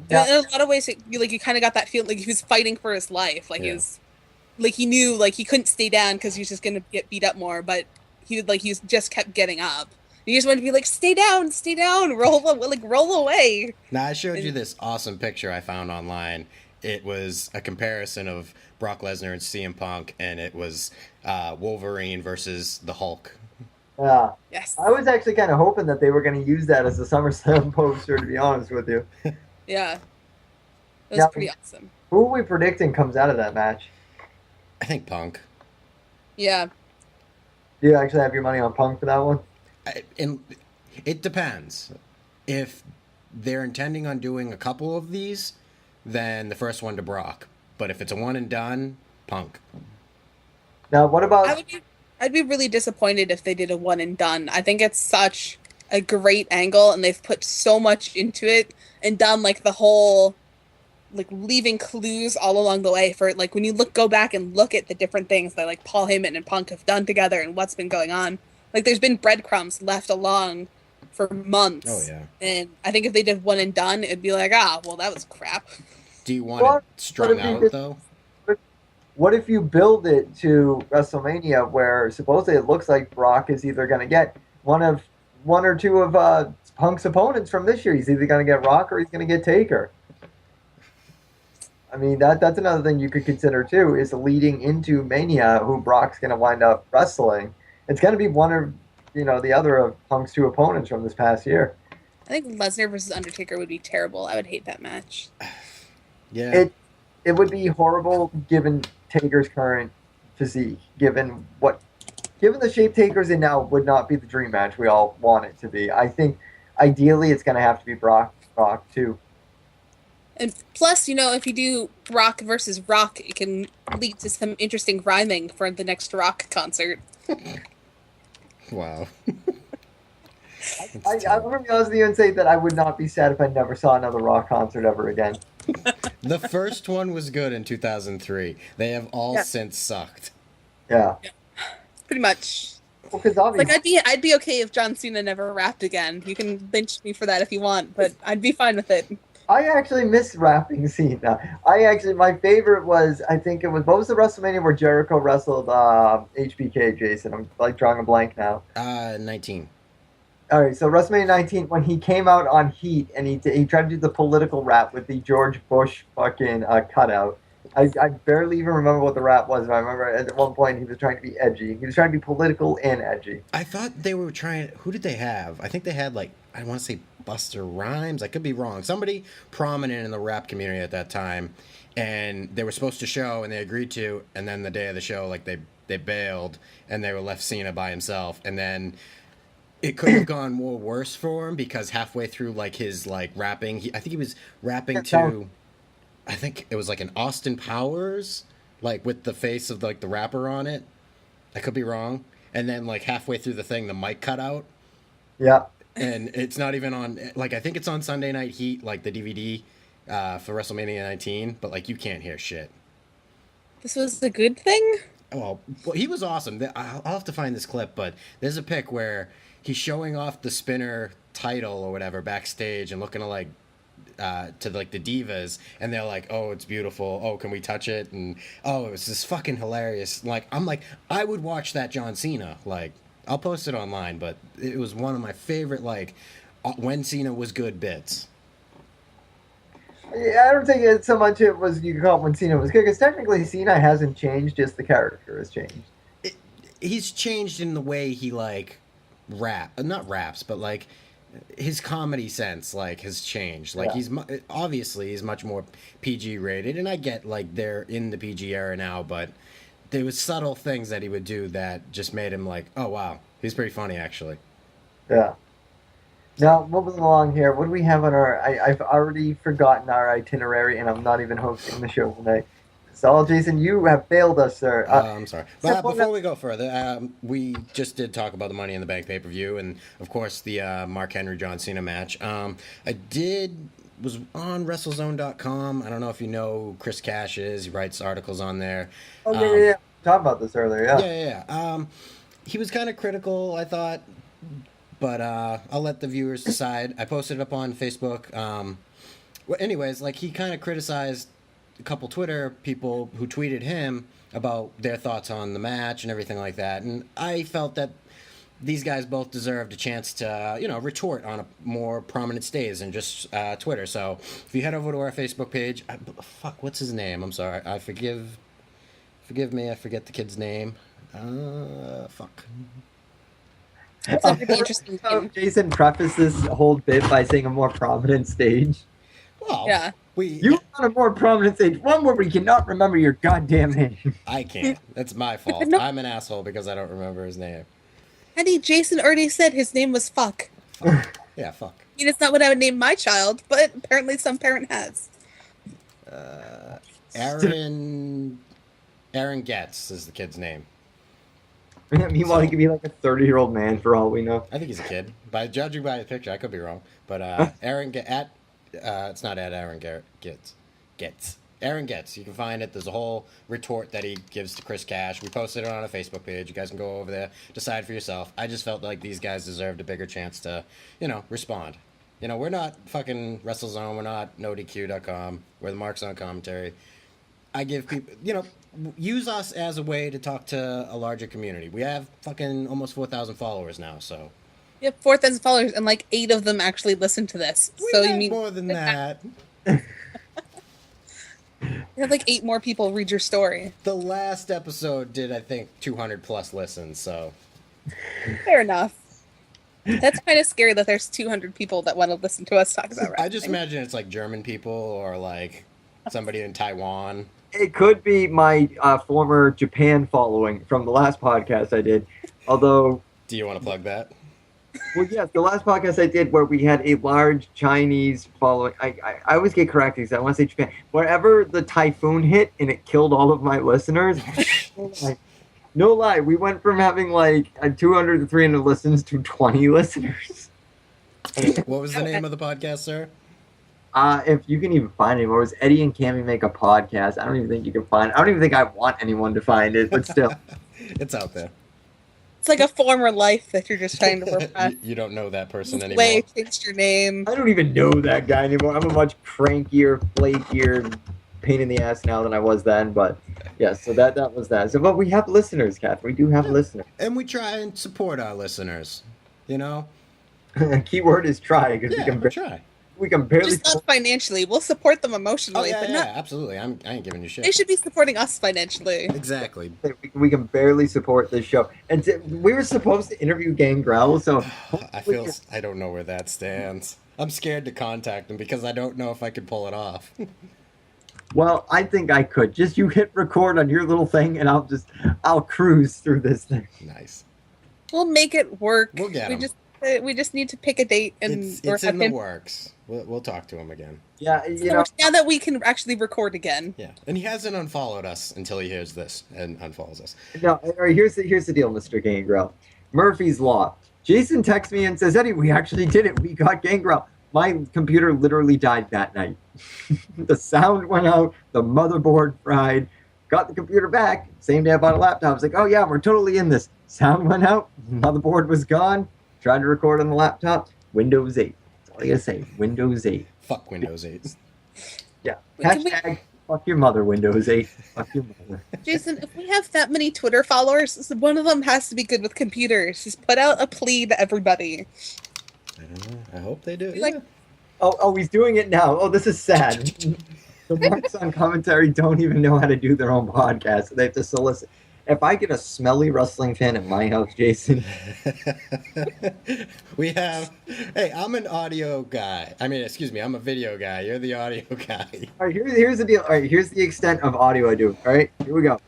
In a lot of ways, you kind of got that feeling like he was fighting for his life. Like he was, like he knew like he couldn't stay down because he was just going to get beat up more, but he just kept getting up. You just wanted to be like, stay down, roll away. Now, I showed you this awesome picture I found online. It was a comparison of Brock Lesnar and CM Punk, and it was Wolverine versus the Hulk. Yeah. Yes. I was actually kind of hoping that they were going to use that as a SummerSlam poster, to be honest with you. Yeah. It was pretty awesome. Who are we predicting comes out of that match? I think Punk. Yeah. Do you actually have your money on Punk for that one? It depends. If they're intending on doing a couple of these, then the first one to Brock. But if it's a one and done, Punk. Now, what about... I'd be really disappointed if they did a one and done. I think it's such a great angle, and they've put so much into it and done like the whole, like leaving clues all along the way for it. Like when you go back and look at the different things that like Paul Heyman and Punk have done together and what's been going on. Like there's been breadcrumbs left along for months. Oh yeah. And I think if they did one and done, it'd be like, well, that was crap. Do you want it strung out though? What if you build it to WrestleMania, where supposedly it looks like Brock is either going to get one or two of Punk's opponents from this year? He's either going to get Rock or he's going to get Taker. I mean, that's another thing you could consider too, is leading into Mania, who Brock's going to wind up wrestling. It's going to be one or the other of Punk's two opponents from this past year. I think Lesnar versus Undertaker would be terrible. I would hate that match. Yeah. It would be horrible given Taker's current physique, given the shape Taker's in now would not be the dream match we all want it to be. I think ideally it's going to have to be Brock too. And plus, if you do Brock versus Rock, it can lead to some interesting rhyming for the next Rock concert. Wow. I'm going to be honest with you and say that I would not be sad if I never saw another Rock concert ever again. The first one was good in 2003. They have all since sucked. Yeah. Pretty much. Well, because obviously, I'd be okay if John Cena never rapped again. You can lynch me for that if you want, but I'd be fine with it. I actually miss rapping Cena. My favorite was, I think it was, what was the WrestleMania where Jericho wrestled HBK, Jason? I'm like drawing a blank now. 19. All right, so WrestleMania 19, when he came out on Heat and he tried to do the political rap with the George Bush fucking cutout. I barely even remember what the rap was, but I remember at one point he was trying to be edgy. He was trying to be political and edgy. I thought they were trying... Who did they have? I think they had, I want to say Buster Rhymes. I could be wrong. Somebody prominent in the rap community at that time. And they were supposed to show, and they agreed to, and then the day of the show, they bailed, and they were left Cena by himself. And then... It could have gone more worse for him because halfway through his rapping, I think he was rapping to, I think it was an Austin Powers, with the face of the rapper on it. I could be wrong. And then halfway through the thing, the mic cut out. Yeah. And it's not even on. I think it's on Sunday Night Heat, the DVD for WrestleMania 19. But you can't hear shit. This was the good thing. Well, he was awesome. I'll have to find this clip, but there's a pic where he's showing off the spinner title or whatever backstage and looking to to like the divas, and they're like, "Oh, it's beautiful. Oh, can we touch it?" And oh, it was just fucking hilarious. Like I'm like, I would watch that John Cena. Like I'll post it online, but it was one of my favorite like when Cena was good bits. Yeah, I don't think it's so much it was you call it when Cena was good, because technically Cena hasn't changed, just the character has changed. He's changed in the way he like not raps, but like his comedy sense like has changed. Like he's obviously he's much more PG rated, and I get like they're in the PG era now, but there was subtle things that he would do that just made him like, oh wow, he's pretty funny actually. Yeah. Now, moving along here, what do we have on our... I've already forgotten our itinerary, and I'm not even hosting the show tonight. So, Jason, you have failed us, sir. I'm sorry. But before we go further, we just did talk about the Money in the Bank pay-per-view, and, of course, the Mark Henry-John Cena match. I was on WrestleZone.com. I don't know if you know who Chris Cash is. He writes articles on there. Oh, yeah. Talked about this earlier, yeah. Yeah. He was kind of critical, I thought. But I'll let the viewers decide. I posted it up on Facebook. Well, anyways, like he kind of criticized a couple Twitter people who tweeted him about their thoughts on the match and everything like that. And I felt that these guys both deserved a chance to, retort on a more prominent stage than just Twitter. So if you head over to our Facebook page, what's his name? I'm sorry. Forgive me. I forget the kid's name. That's a pretty interesting game. Jason prefaced this whole bit by saying a more prominent stage. Well, yeah. You want a more prominent stage, one where we cannot remember your goddamn name. I can't. That's my fault. I'm an asshole because I don't remember his name. Eddie, Jason already said his name was Fuck. Yeah, fuck. I mean, it's not what I would name my child, but apparently some parent has. Aaron Getz is the kid's name. Meanwhile, he could be like a 30-year-old man for all we know. I think he's a kid. By judging by his picture, I could be wrong. But it's not at Aaron Getz. Aaron Getz. You can find it. There's a whole retort that he gives to Chris Cash. We posted it on a Facebook page. You guys can go over there, decide for yourself. I just felt like these guys deserved a bigger chance to, respond. We're not fucking WrestleZone. We're not NoDQ.com. We're the Marks on Commentary. I give people, use us as a way to talk to a larger community. We have fucking almost 4,000 followers now, so. You have 4,000 followers, and like 8 of them actually listen to this. So you mean more than that? You have like 8 more people read your story. The last episode did, I think, 200 plus listens, so. Fair enough. That's kind of scary that there's 200 people that want to listen to us talk about wrestling. I just imagine it's like German people or like somebody in Taiwan. It could be my former Japan following from the last podcast I did, although... Do you want to plug that? Well, yes, the last podcast I did where we had a large Chinese following. I always get corrected because I want to say Japan. Wherever the typhoon hit and it killed all of my listeners, no lie, we went from having like 200 to 300 listens to 20 listeners. What was the name of the podcast, sir? If you can even find it, it was Eddie and Cammy Make a Podcast. I don't even think you can find it. I don't even think I want anyone to find it, but still. It's out there. It's like a former life that you're just trying to repress. You don't know that person anymore. Way changed your name. I don't even know that guy anymore. I'm a much crankier, flakier, pain in the ass now than I was then. But yeah, so that was that. So, but we have listeners, Kath. We do have listeners, and we try and support our listeners. Keyword is try because we can barely. Just not financially. We'll support them emotionally, but not. Yeah, absolutely. I ain't giving you shit. They should be supporting us financially. Exactly. We can barely support this show, and we were supposed to interview Gangrel, so I don't know where that stands. I'm scared to contact them because I don't know if I could pull it off. Well, I think I could. Just you hit record on your little thing, and I'll cruise through this thing. Nice. We'll make it work. We'll get him. We just need to pick a date and it's in the works. We'll talk to him again. Yeah, now that we can actually record again. Yeah, and he hasn't unfollowed us until he hears this and unfollows us. No, here's the deal, Mr. Gangrel. Murphy's Law. Jason texts me and says, Eddie, we actually did it. We got Gangrel. My computer literally died that night. The sound went out. The motherboard fried. Got the computer back. Same day I bought a laptop. I was like, oh yeah, we're totally in this. Sound went out. Motherboard was gone. Tried to record on the laptop. Windows 8. all I gotta say. Windows 8. Fuck Windows 8. Yeah. Wait, can Hashtag fuck your mother, Windows 8. Fuck your mother. Jason, if we have that many Twitter followers, one of them has to be good with computers. Just put out a plea to everybody. I don't know. I hope they do. Like- yeah. Oh, he's doing it now. Oh, this is sad. The marks on commentary don't even know how to do their own podcast. They have to solicit. If I get a smelly wrestling fan at my house, Jason. We have. Hey, I'm an audio guy. I mean, excuse me, I'm a video guy. You're the audio guy. All right, here's the deal. All right, here's the extent of audio I do. All right, here we go.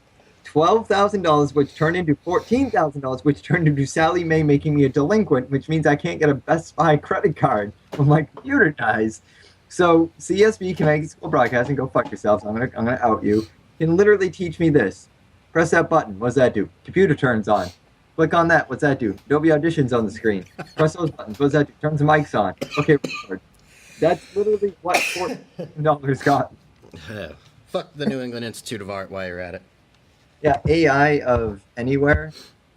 $12,000, which turned into $14,000, which turned into Sally Mae making me a delinquent, which means I can't get a Best Buy credit card when my computer dies. So CSB, Connecticut School Broadcasting, go fuck yourselves. I'm gonna out you. Can literally teach me this. Press that button. What's that do? Computer turns on. Click on that. What's that do? Adobe Audition's on the screen. Press those buttons. What's that do? Turns the mics on. Okay, record. That's literally what $14 got. Fuck the New England Institute of Art while you're at it. Yeah, AI of anywhere.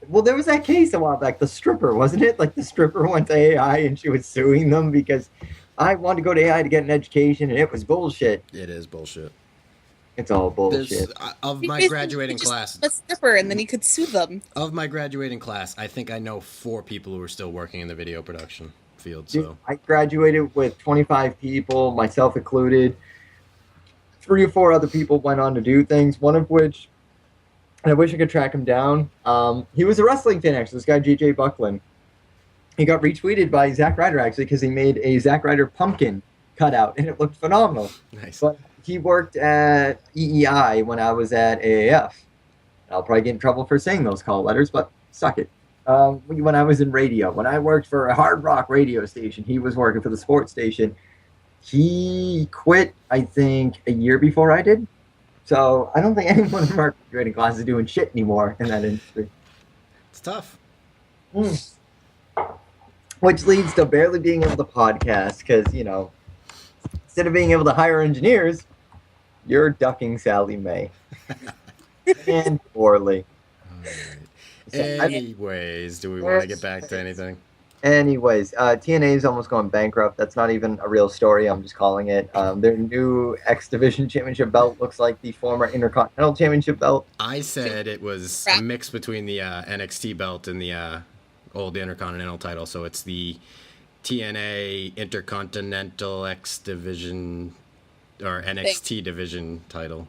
Well, there was that case a while back, the stripper, wasn't it? Like the stripper went to AI and she was suing them because I wanted to go to AI to get an education and it was bullshit. It is bullshit. It's all bullshit. Of my graduating class. A stripper, and then he could sue them. Of my graduating class, I think I know 4 people who are still working in the video production field. Dude, So I graduated with 25 people, myself included. 3 or 4 other people went on to do things, one of which, and I wish I could track him down. He was a wrestling fan, actually, this guy, JJ Buckland. He got retweeted by Zack Ryder, actually, because he made a Zack Ryder pumpkin cutout, and it looked phenomenal. nice. But he worked at EEI when I was at AAF. I'll probably get in trouble for saying those call letters, but suck it. When I was in radio, when I worked for a hard rock radio station, he was working for the sports station. He quit, I think, a year before I did. So I don't think anyone in our graduating class is doing shit anymore in that industry. It's tough. Which leads to barely being able to podcast because, you know, instead of being able to hire engineers, you're ducking Sally Mae. And poorly. So, Anyways, do we want to get back to anything? Anyways, TNA is almost going bankrupt. That's not even a real story. I'm just calling it. Their new X Division Championship belt looks like the former Intercontinental Championship belt. I said it was a mix between the NXT belt and the old Intercontinental title. So it's the TNA Intercontinental X Division or NXT Division title.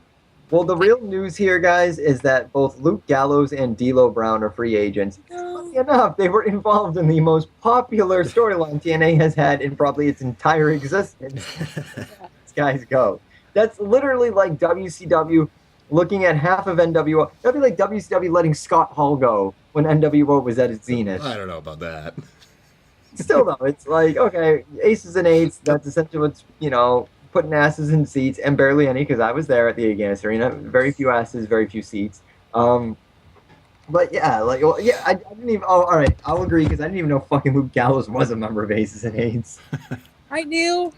Well, the real news here, guys, is that both Luke Gallows and D'Lo Brown are free agents. Funny enough, they were involved in the most popular storyline TNA has had in probably its entire existence. These guys go. That's literally like WCW looking at half of NWO. That'd be like WCW letting Scott Hall go when NWO was at its zenith. I don't know about that. Still, though, it's like, okay, aces and eights, that's essentially what's, you know, putting asses in seats, and barely any, because I was there at the Aganis Arena. Very few asses, very few seats. But yeah, like, well, yeah, I didn't even. Oh, all right, I'll agree because I didn't even know fucking Luke Gallows was a member of Aces and Eights. I knew.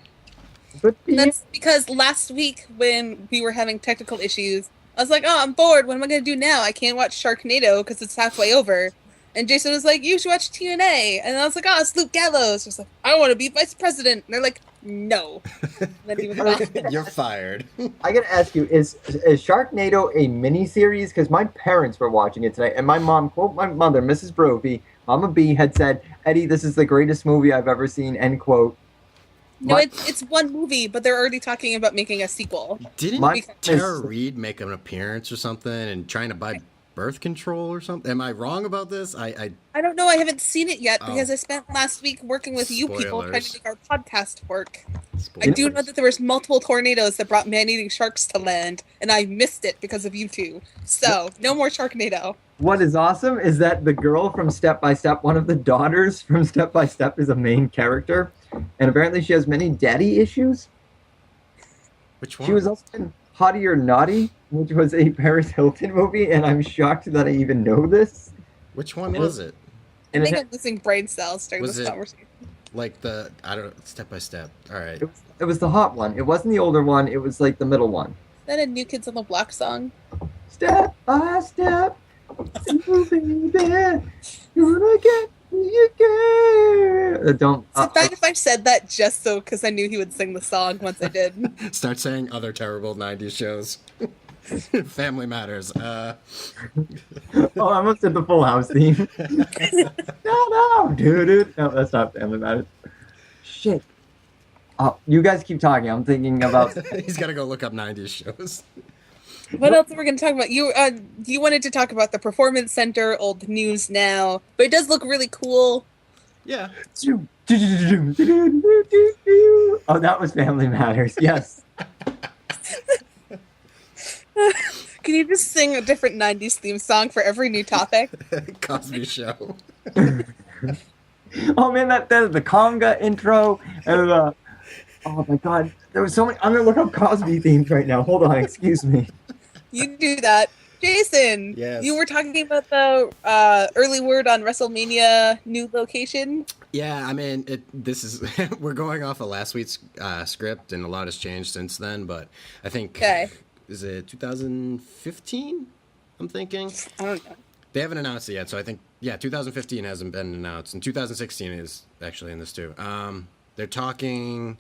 But that's because last week when we were having technical issues, I was like, "Oh, I'm bored. What am I gonna do now? I can't watch Sharknado because it's halfway over." And Jason was like, "You should watch TNA." And I was like, "Oh, it's Luke Gallows." I was like, "I want to be vice president." And they're like, "No." You're fired. I gotta ask you: Is Sharknado a miniseries? Because my parents were watching it tonight, and my mom, quote my mother, Mrs. Brophy, Mama B, had said, "Eddie, this is the greatest movie I've ever seen." End quote. No, it's one movie, but they're already talking about making a sequel. Didn't Tara Reid make an appearance or something and trying to buy birth control or something? Am I wrong about this? I don't know. I haven't seen it yet because I spent last week working with you people trying to make our podcast work. I do know that there was multiple tornadoes that brought man-eating sharks to land, and I missed it because of you two. So, no more Sharknado. What is awesome is that the girl from Step by Step, one of the daughters from Step by Step, is a main character, and apparently she has many daddy issues. Which one? She was also in Hottie or Naughty, which was a Paris Hilton movie, and I'm shocked that I even know this. Which one was it? I think I'm losing brain cells during this conversation. Like the, I don't know, Step by Step. All right. It was the hot one. It wasn't the older one. It was like the middle one. Is that a New Kids on the Block song? Step by step, you baby, gonna get me you care. Don't. Is it bad if I said that just so because I knew he would sing the song once I did? Start saying other terrible 90s shows. Family Matters. Oh, I almost did the Full House theme. No, dude. No, that's not Family Matters. Shit. You guys keep talking. I'm thinking about. He's got to go look up 90s shows. What else are we going to talk about? You wanted to talk about the Performance Center, old news now, but it does look really cool. Yeah. Oh, that was Family Matters. Yes. Can you just sing a different 90s theme song for every new topic? Cosby Show. Oh man, that the conga intro and oh my god, there was so many. I'm gonna look up Cosby themes right now. Hold on, excuse me. You do that. Jason, yes. You were talking about the early word on WrestleMania new location. Yeah, I mean, this is we're going off of last week's script, and a lot has changed since then. But I think is it 2015? I'm thinking. I don't know. They haven't announced it yet, so I think 2015 hasn't been announced, and 2016 is actually in this too. They're talking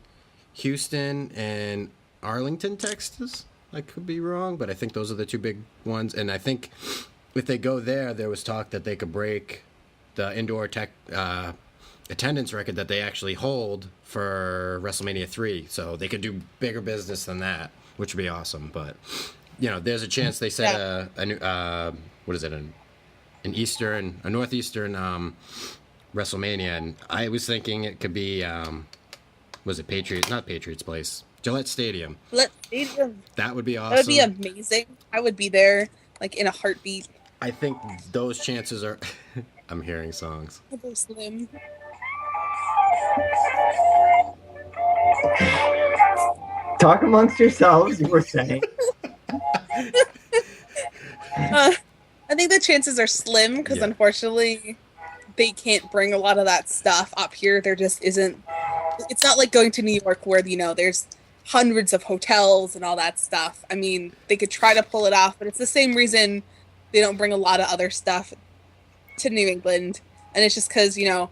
Houston and Arlington, Texas. I could be wrong, but I think those are the two big ones. And I think if they go there was talk that they could break the indoor attendance record that they actually hold for WrestleMania 3. So they could do bigger business than that, which would be awesome. But, there's a chance they set a new, what is it, a northeastern WrestleMania. And I was thinking it could be, was it Patriots? Not Patriots Place. Gillette Stadium. Gillette Stadium. That would be awesome. That would be amazing. I would be there, like, in a heartbeat. I think those chances are... I'm hearing songs. Slim. Talk amongst yourselves, you were saying. I think the chances are slim, because unfortunately, they can't bring a lot of that stuff up here. There just isn't... It's not like going to New York where, there's hundreds of hotels and all that stuff. I mean, they could try to pull it off, but it's the same reason they don't bring a lot of other stuff to New England. And it's just because, a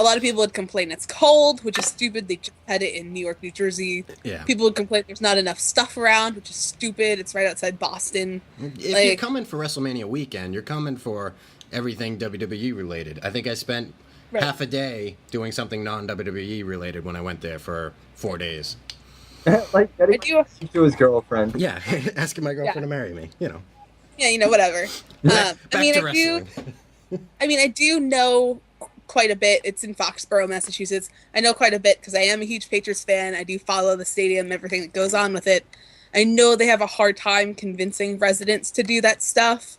lot of people would complain it's cold, which is stupid. They just had it in New York, New Jersey. Yeah. People would complain there's not enough stuff around, which is stupid. It's right outside Boston. If you're coming for WrestleMania weekend, you're coming for everything WWE related. I think I spent half a day doing something non-WWE related when I went there for 4 days. Like getting to his girlfriend. Yeah, asking my girlfriend to marry me. Yeah, whatever. Back to wrestling. I do know quite a bit. It's in Foxborough, Massachusetts. I know quite a bit because I am a huge Patriots fan. I do follow the stadium, everything that goes on with it. I know they have a hard time convincing residents to do that stuff.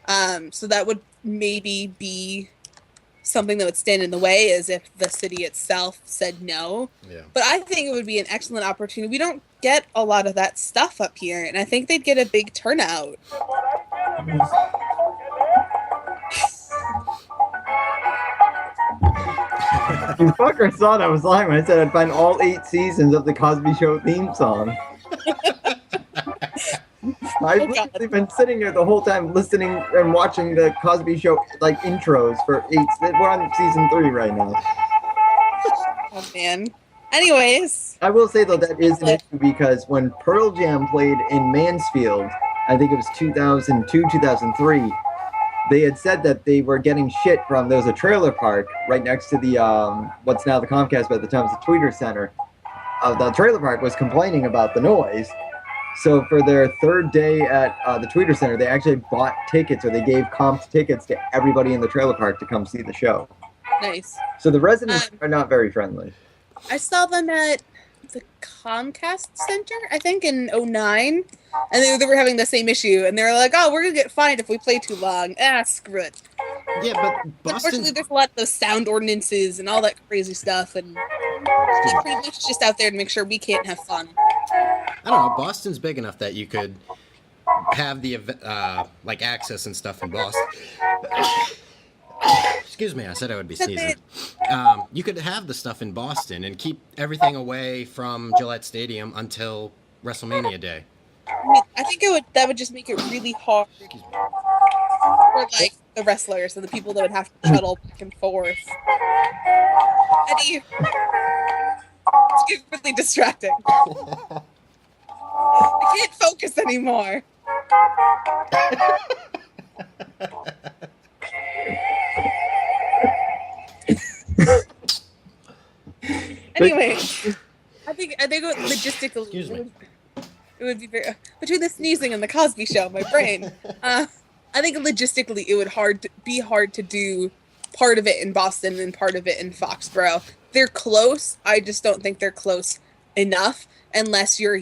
So that would maybe be something that would stand in the way, as if the city itself said no. Yeah. But I think it would be an excellent opportunity. We don't get a lot of that stuff up here, and I think they'd get a big turnout. You fucker thought I was lying when I said I'd find all 8 seasons of the Cosby Show theme song. I've literally been sitting here the whole time listening and watching the Cosby Show intros for 8. We're on season 3 right now. Oh man. Anyways, I will say though that is an issue because when Pearl Jam played in Mansfield, I think it was 2002, 2003. They had said that they were getting shit from, there was a trailer park right next to the, what's now the Comcast, but at the time it was the Tweeter Center. The trailer park was complaining about the noise. So for their 3rd day at the Tweeter Center, they actually bought tickets, or they gave comped tickets to everybody in the trailer park to come see the show. Nice. So the residents are not very friendly. I saw them at the Comcast Center, I think, in 2009, and they were having the same issue, and they were like, oh, we're going to get fined if we play too long. Screw it. Yeah, but unfortunately, there's a lot of those sound ordinances and all that crazy stuff, and they're pretty much just out there to make sure we can't have fun. I don't know. Boston's big enough that you could have the access and stuff in Boston. Excuse me, I said I would be sneezing. You could have the stuff in Boston and keep everything away from Gillette Stadium until WrestleMania Day. I think that would just make it really hard for the wrestlers and the people that would have to shuttle back and forth. Eddie, it's getting really distracting. I can't focus anymore. Anyway, I think logistically, it would be very between the sneezing and the Cosby Show, my brain. I think logistically, it would be hard to do part of it in Boston and part of it in Foxborough. They're close. I just don't think they're close enough unless you're,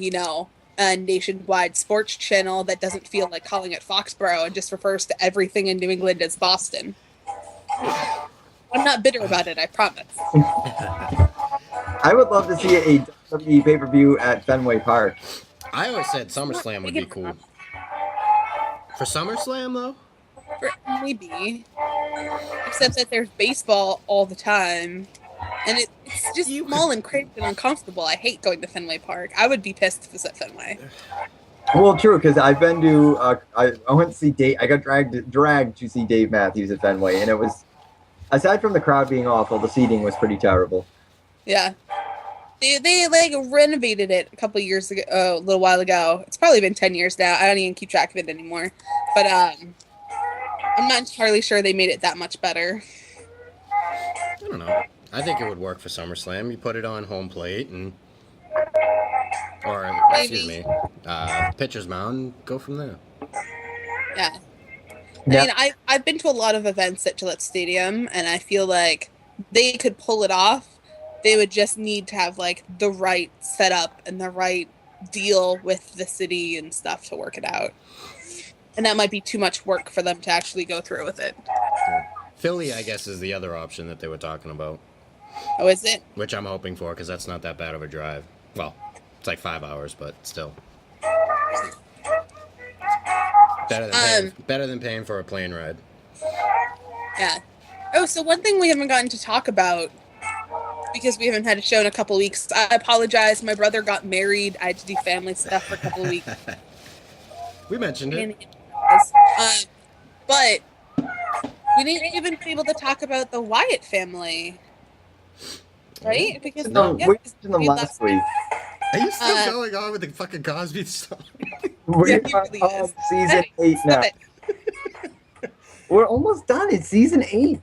a nationwide sports channel that doesn't feel like calling it Foxborough and just refers to everything in New England as Boston. I'm not bitter about it, I promise. I would love to see a WWE pay-per-view at Fenway Park. I always said SummerSlam would be cool. For SummerSlam, though? Maybe. Except that there's baseball all the time. And it's just small and cramped and uncomfortable. I hate going to Fenway Park. I would be pissed if it was at Fenway. Well, true, because I've been to, I went to see Dave, I got dragged to see Dave Matthews at Fenway, and it was, aside from the crowd being awful, the seating was pretty terrible. Yeah. They renovated it a couple of years ago, a little while ago. It's probably been 10 years now. I don't even keep track of it anymore. But I'm not entirely sure they made it that much better. I don't know. I think it would work for SummerSlam. You put it on home plate pitcher's mound, go from there. Yeah. I mean, I've been to a lot of events at Gillette Stadium, and I feel like they could pull it off. They would just need to have, the right setup and the right deal with the city and stuff to work it out. And that might be too much work for them to actually go through with it. Philly, I guess, is the other option that they were talking about. Oh, is it? Which I'm hoping for, because that's not that bad of a drive. Well, it's like 5 hours, but still. Better than paying for a plane ride. Yeah. Oh, so one thing we haven't gotten to talk about, because we haven't had a show in a couple weeks, I apologize. My brother got married. I had to do family stuff for a couple of weeks. We mentioned it. But we didn't even be able to talk about the Wyatt family. Right? Because we mentioned them last week. Are you still going on with the fucking Cosby stuff? We're on season 8 now. We're almost done. It's season 8.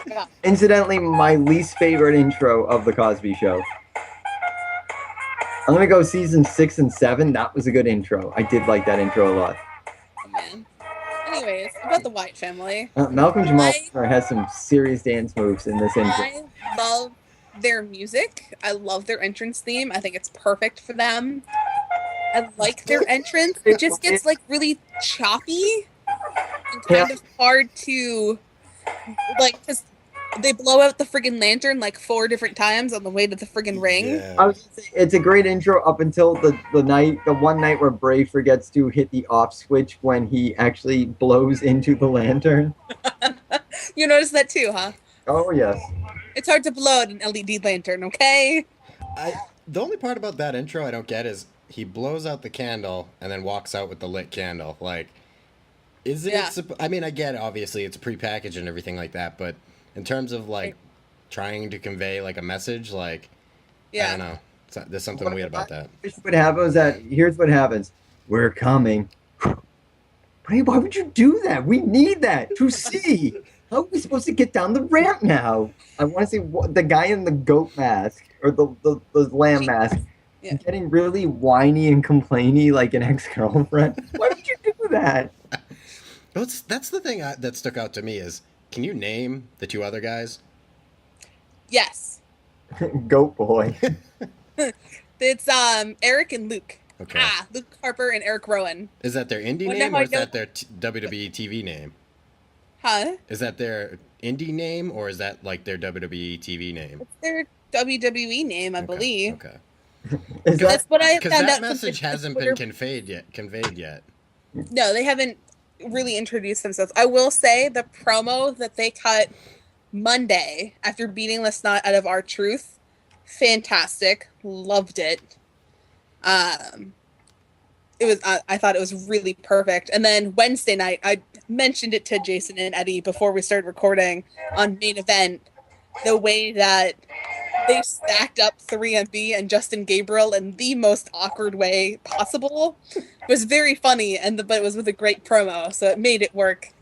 Yeah. Incidentally, my least favorite intro of The Cosby Show. I'm going to go season 6 and 7. That was a good intro. I did like that intro a lot. Oh, man. Anyways, about the Wyatt family. Malcolm Jamal has some serious dance moves in this intro. I love their music. I love their entrance theme. I think it's perfect for them. I like their entrance. It just gets really choppy and kind of hard to because they blow out the friggin' lantern 4 different times on the way to the friggin' ring. Yeah. I was gonna say, it's a great intro up until the one night where Bray forgets to hit the off switch when he actually blows into the lantern. You noticed that too, huh? Oh yes. It's hard to blow out an LED lantern, okay? The only part about that intro I don't get is he blows out the candle and then walks out with the lit candle. Is it? Yeah. I mean, I get it, obviously it's prepackaged and everything like that, but in terms of trying to convey a message, I don't know. There's something weird about that. Here's what happens. We're coming. Why would you do that? We need that to see. How are we supposed to get down the ramp now? I want to see the guy in the goat mask or the lamb mask getting really whiny and complainy like an ex-girlfriend. Why would you do that? That's the thing that stuck out to me is, can you name the 2 other guys? Yes. Goat boy. It's Eric and Luke. Okay. Luke Harper and Eric Rowan. Is that their indie name or is that their WWE TV name? Huh? Is that their indie name or is that their WWE TV name? It's their WWE name, I believe. Okay. That's what I found out. Because that message hasn't been conveyed yet. No, they haven't really introduced themselves. I will say the promo that they cut Monday after beating the snot out of R-Truth, fantastic. Loved it. It was I thought it was really perfect. And then Wednesday night, mentioned it to Jason and Eddie before we started recording on Main Event, the way that they stacked up 3MB and Justin Gabriel in the most awkward way possible. It was very funny, but it was with a great promo, so it made it work.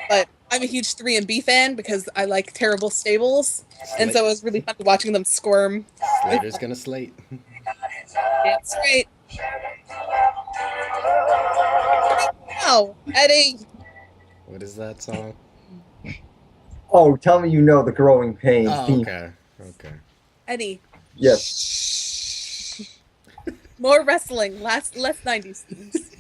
But I'm a huge 3MB fan because I like terrible stables, and so it was really fun watching them squirm. Slater's gonna slate. That's right. Oh, Eddie. What is that song? Oh, tell me you know the Growing Pains Oh, theme. okay. Eddie. Yes. More wrestling, less 90s themes.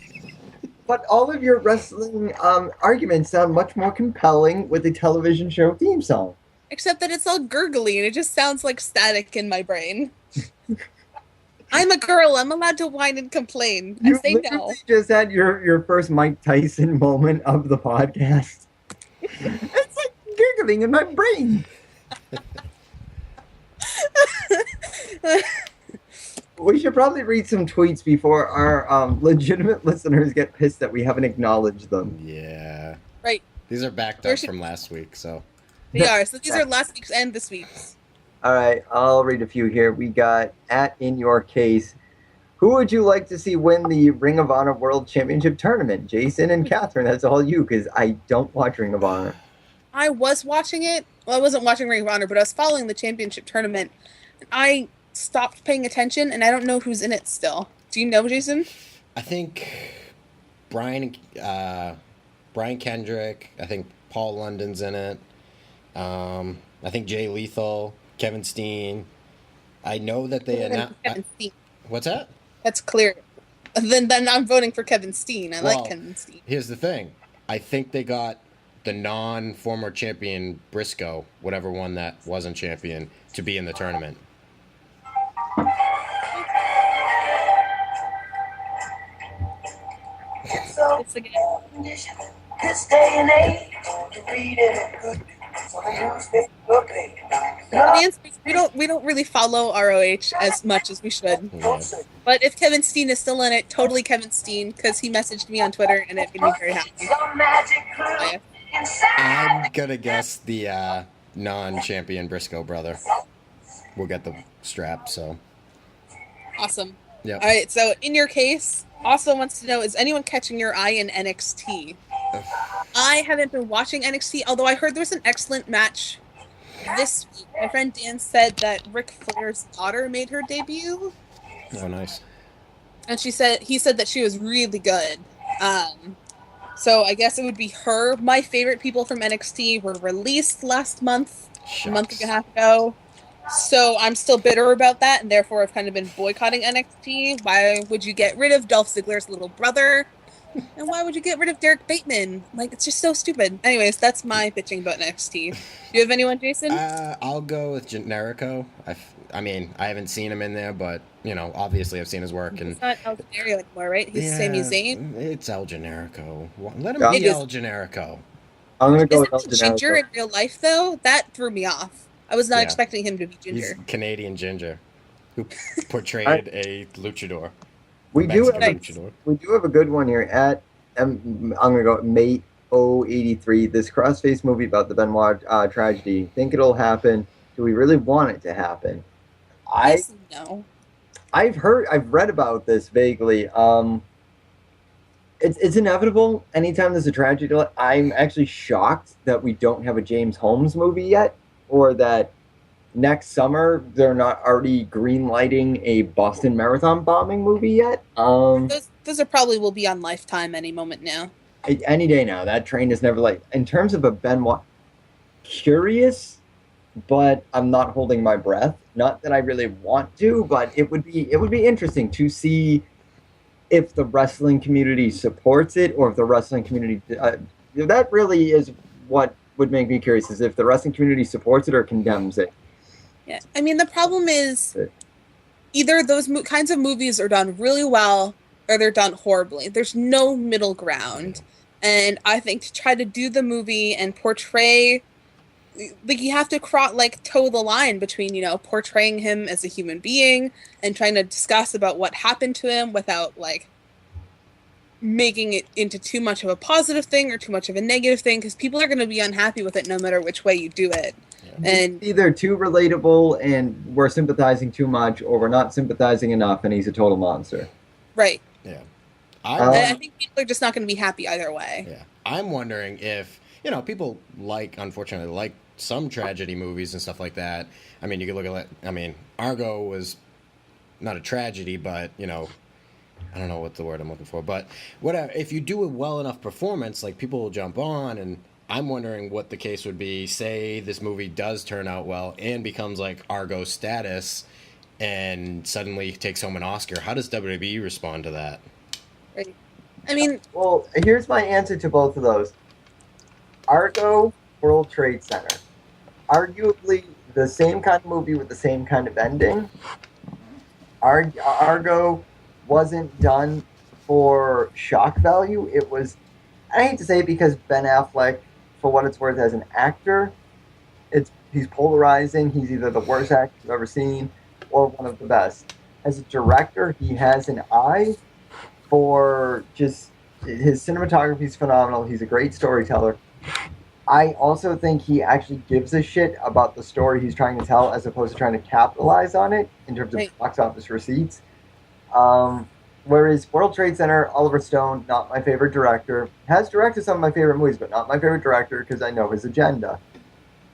But all of your wrestling arguments sound much more compelling with a television show theme song. Except that it's all gurgly and it just sounds like static in my brain. I'm a girl. I'm allowed to whine and complain. I say no. literally just had your first Mike Tyson moment of the podcast. It's like giggling in my brain. We should probably read some tweets before our legitimate listeners get pissed that we haven't acknowledged them. Yeah. Right. These are backed up from last week, so. They are. So these are last week's and this week's. All right, I'll read a few here. We got at In Your Case. Who would you like to see win the Ring of Honor World Championship Tournament? Jason and Catherine, that's all you, because I don't watch Ring of Honor. I was watching it. Well, I wasn't watching Ring of Honor, but I was following the championship tournament. I stopped paying attention, and I don't know who's in it still. Do you know, Jason? I think Brian Kendrick. I think Paul London's in it. I think Jay Lethal, Kevin Steen. I know that they announced. Kevin Steen. What's that? That's clear. Then I'm voting for Kevin Steen. I like Kevin Steen. Here's the thing. I think they got the non-former champion Briscoe, whatever one that wasn't champion, to be in the tournament. It's again. This day and age, to read it good. So the newspaper page. We don't really follow ROH as much as we should. Yeah. But if Kevin Steen is still in it, totally Kevin Steen, because he messaged me on Twitter and it made me very happy. Oh, yeah. I'm gonna guess the non-champion Briscoe brother will get the strap. So. Awesome. Yeah. All right. So in your case, also wants to know: is anyone catching your eye in NXT? I haven't been watching NXT, although I heard there was an excellent match this week. My friend Dan said that Ric Flair's daughter made her debut. Oh, nice. And he said that she was really good. So I guess it would be her. My favorite people from NXT were released last month, a month and a half ago. So I'm still bitter about that, and therefore I've kind of been boycotting NXT. Why would you get rid of Dolph Ziggler's little brother? And why would you get rid of Derek Bateman? Like, it's just so stupid. Anyways, that's my bitching about NXT. Do you have anyone, Jason? I'll go with Generico. I mean, I haven't seen him in there, but, you know, obviously I've seen his work. He's not El Generico anymore, right? He's Sami Zayn. It's El Generico. Let him be El Generico. I'm going to go with El Isn't he Ginger in real life, though? That threw me off. I was not expecting him to be Ginger. He's Canadian Ginger, who portrayed a luchador. We do have a good one here at I'm gonna go Mate 083. This crossface movie about the Benoit tragedy. Think it'll happen? Do we really want it to happen? Yes, no. I've read about this vaguely. It's inevitable. Anytime there's a tragedy, I'm actually shocked that we don't have a James Holmes movie yet, or that next summer they're not already green-lighting a Boston Marathon bombing movie yet. Those are probably will be on Lifetime any moment now. Any day now. That train is never late. In terms of a Benoit, curious, but I'm not holding my breath. Not that I really want to, but it would be interesting to see if the wrestling community supports it, or if the wrestling community that really is what would make me curious, is if the wrestling community supports it or condemns it. Yeah, I mean, the problem is either those kinds of movies are done really well or they're done horribly. There's no middle ground. And I think to try to do the movie and portray, like, you have to toe the line between, you know, portraying him as a human being and trying to discuss about what happened to him without, like, making it into too much of a positive thing or too much of a negative thing, because people are going to be unhappy with it no matter which way you do it. And It's either too relatable and we're sympathizing too much, or we're not sympathizing enough and he's a total monster. right. Yeah. And I think people are just not going to be happy either way. Yeah. I'm wondering if, people unfortunately, like some tragedy movies and stuff like that. I mean, you could look at, Argo was not a tragedy, but, I don't know what the word I'm looking for. But whatever, if you do a well enough performance, like, people will jump on, and I'm wondering what the case would be. Say this movie does turn out well and becomes like Argo status and suddenly takes home an Oscar. How does WWE respond to that? Right. I mean, well, here's my answer to both of those. Argo, World Trade Center. Arguably the same kind of movie with the same kind of ending. Argo wasn't done for shock value. It was, I hate to say it because Ben Affleck, for what it's worth as an actor, he's polarizing. He's either the worst actor you've ever seen or one of the best. As a director, he has an eye for just, his cinematography is phenomenal. He's a great storyteller. I also think he actually gives a shit about the story he's trying to tell as opposed to trying to capitalize on it in terms of box office receipts. Whereas World Trade Center, Oliver Stone, not my favorite director, has directed some of my favorite movies, but not my favorite director because I know his agenda.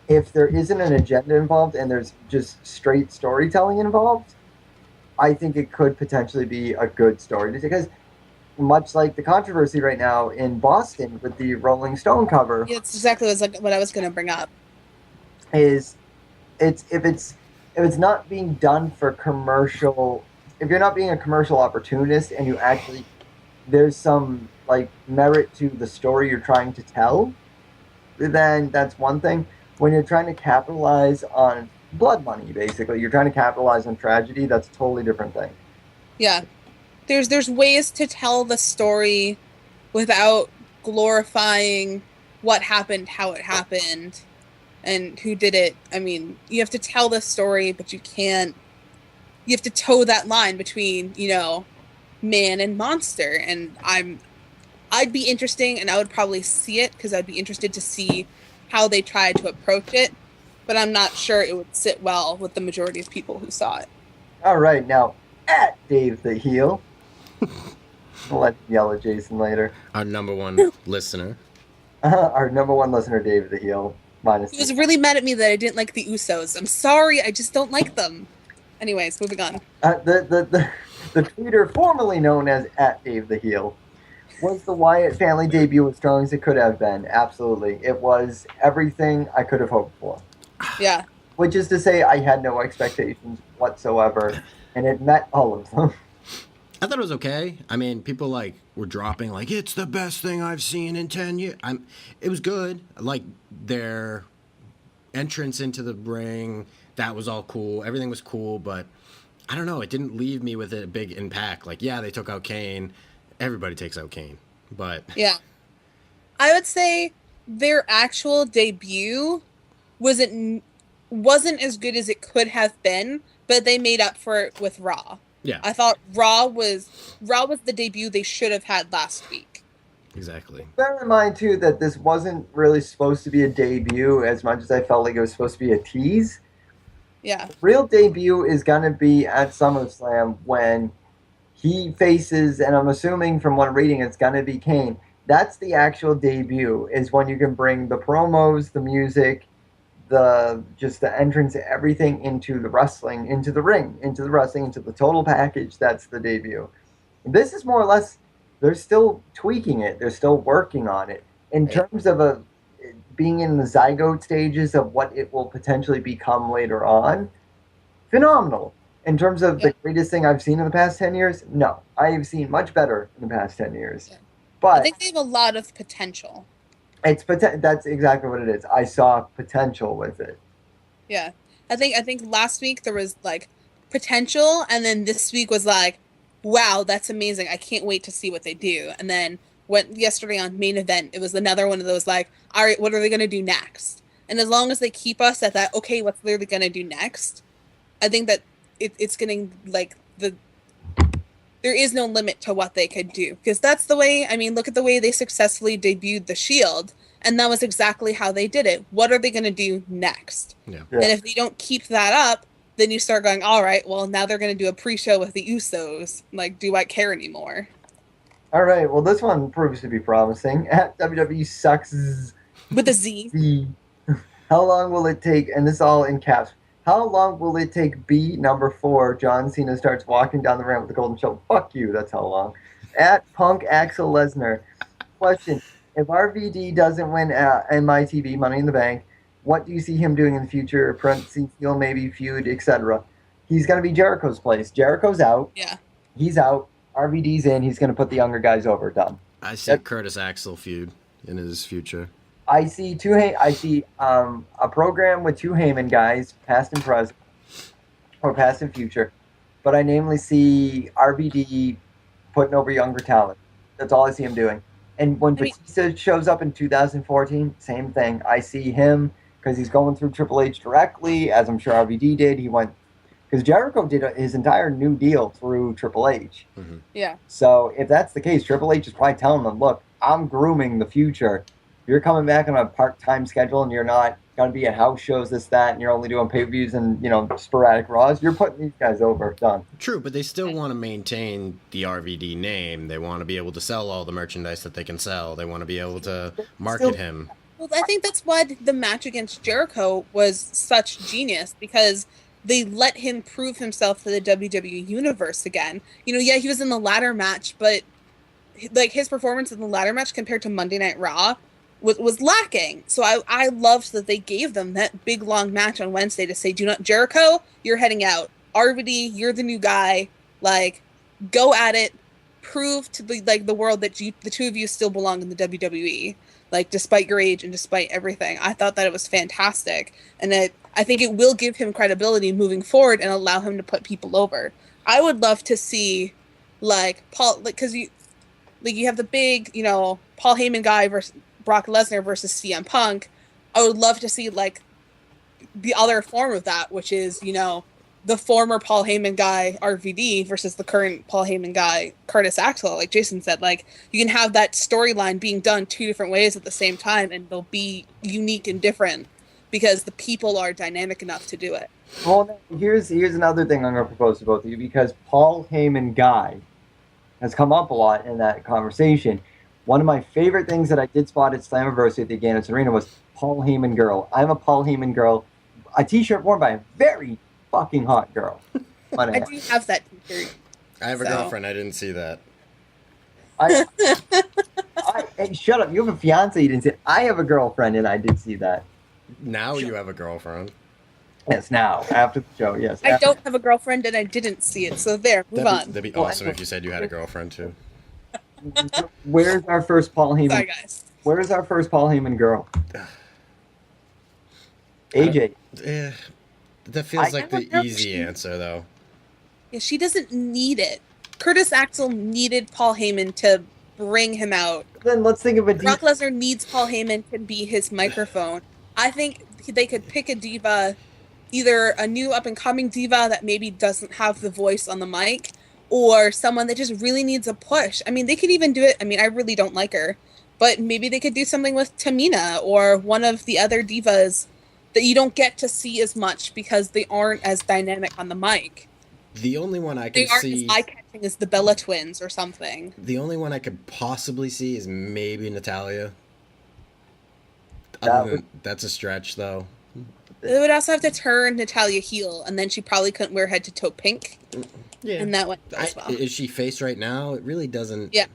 If there isn't an agenda involved and there's just straight storytelling involved, I think it could potentially be a good story. Because much like the controversy right now in Boston with the Rolling Stone cover. Yeah, that's exactly what I was going to bring up. If it's not being done for commercial, if you're not being a commercial opportunist and you actually, there's some like merit to the story you're trying to tell, then that's one thing. When you're trying to capitalize on blood money, basically, you're trying to capitalize on tragedy, that's a totally different thing. Yeah. There's ways to tell the story without glorifying what happened, how it happened, and who did it. I mean, you have to tell the story, but you have to toe that line between, man and monster. And I'd be interesting, and I would probably see it because I'd be interested to see how they tried to approach it, but I'm not sure it would sit well with the majority of people who saw it. All right, now, at Dave the Heel. We'll let you yell at Jason later. Our number one listener. Our number one listener, Dave the Heel. He was really mad at me that I didn't like the Usos. I'm sorry, I just don't like them. Anyways, moving on. The tweeter formerly known as at Dave the Heel. Was the Wyatt family debut as strong as it could have been? Absolutely. It was everything I could have hoped for. Yeah. Which is to say, I had no expectations whatsoever, and it met all of them. I thought it was okay. I mean, people were dropping it's the best thing I've seen in 10 years. It was good. Like their entrance into the ring, that was all cool. Everything was cool, but I don't know. It didn't leave me with a big impact. They took out Kane. Everybody takes out Kane, but yeah, I would say their actual debut wasn't as good as it could have been, but they made up for it with Raw. Yeah, I thought Raw was the debut they should have had last week. Exactly. Bear in mind too that this wasn't really supposed to be a debut as much as I felt like it was supposed to be a tease. Yeah, the real debut is gonna be at SummerSlam when he faces, and I'm assuming from one reading it's going to be Kane. That's the actual debut, is when you can bring the promos, the music, the entrance, everything into the wrestling, into the ring, into the wrestling, into the total package. That's the debut. This is more or less, they're still tweaking it. They're still working on it. In terms of being in the zygote stages of what it will potentially become later on, phenomenal. In terms of the greatest thing I've seen in the past 10 years, no. I have seen much better in the past 10 years. Yeah. But I think they have a lot of potential. That's exactly what it is. I saw potential with it. Yeah. I think last week there was potential, and then this week was wow, that's amazing. I can't wait to see what they do. And then yesterday on Main Event, it was another one of those all right, what are they going to do next? And as long as they keep us at that, okay, what's they're going to do next? I think that it's getting they're there is no limit to what they could do. Because that's the way, I mean, look at the way they successfully debuted The Shield. And that was exactly how they did it. What are they going to do next? Yeah. And if they don't keep that up, then you start going, all right, well, now they're going to do a pre-show with the Usos. Like, do I care anymore? All right, well, this one proves to be promising. At WWE Sucks With a Z. Z. How long will it take, and this is all in caps, how long will it take B number 4, John Cena starts walking down the ramp with the golden shovel? Fuck you, that's how long. At Punk Axel Lesnar. Question, if RVD doesn't win MITV, Money in the Bank, what do you see him doing in the future? Parentheses, he'll maybe feud, etc. He's going to be Jericho's place. Jericho's out. Yeah. He's out. RVD's in. He's going to put the younger guys over. Done. I see Curtis Axel feud in his future. I see a program with 2 Heyman guys, past and present, or past and future. But I namely see RVD putting over younger talent. That's all I see him doing. And when Batista shows up in 2014, same thing. I see him because he's going through Triple H directly, as I'm sure RVD did. He went because Jericho did his entire new deal through Triple H. Mm-hmm. Yeah. So if that's the case, Triple H is probably telling them, look, I'm grooming the future. You're coming back on a part-time schedule and you're not going to be at house shows, this, that, and you're only doing pay-per-views and, sporadic Raws. You're putting these guys over. Done. True, but they still want to maintain the RVD name. They want to be able to sell all the merchandise that they can sell. They want to be able to market him. Well, I think that's why the match against Jericho was such genius, because they let him prove himself to the WWE Universe again. Yeah, he was in the ladder match, but like his performance in the ladder match compared to Monday Night Raw was lacking. So I loved that they gave them that big long match on Wednesday to say, Jericho, you're heading out. RVD, you're the new guy. Like, go at it. Prove to the world that the two of you still belong in the WWE. Like, despite your age and despite everything. I thought that it was fantastic. And I think it will give him credibility moving forward and allow him to put people over. I would love to see, Paul, because you have the big, Paul Heyman guy versus Brock Lesnar versus CM Punk. I would love to see, the other form of that, which is, the former Paul Heyman guy, RVD, versus the current Paul Heyman guy, Curtis Axel. Like Jason said, you can have that storyline being done 2 different ways at the same time, and they'll be unique and different because the people are dynamic enough to do it. Well, here's another thing I'm going to propose to both of you, because Paul Heyman guy has come up a lot in that conversation. One of my favorite things that I did spot at Slammiversary at the Gannett Arena was Paul Heyman girl. I'm a Paul Heyman girl. A t-shirt worn by a very fucking hot girl. I do have that t-shirt. I have a girlfriend. I didn't see that. Hey, shut up. You have a fiance. You didn't see it. I have a girlfriend, and I did see that. Now you have a girlfriend. Yes, now. After the show, yes. I don't have a girlfriend, and I didn't see it. So there, move on. That'd be awesome if you said you had a girlfriend, too. Where's our first Paul Heyman? Sorry, guys. Where's our first Paul Heyman girl? AJ. Yeah, that feels like the easy answer, though. Yeah, she doesn't need it. Curtis Axel needed Paul Heyman to bring him out. Then let's think of a Brock Lesnar needs Paul Heyman to be his microphone. I think they could pick a diva, either a new up-and-coming diva that maybe doesn't have the voice on the mic, or someone that just really needs a push. I mean, they could even do it. I mean, I really don't like her, but maybe they could do something with Tamina or one of the other divas that you don't get to see as much because they aren't as dynamic on the mic. The only one I can see... They aren't as eye-catching as the Bella Twins or something. The only one I could possibly see is maybe Natalya. That's a stretch, though. They would also have to turn Natalya heel, and then she probably couldn't wear head-to-toe pink. Yeah. And that went as well. Is she face right now? It really doesn't... Yeah,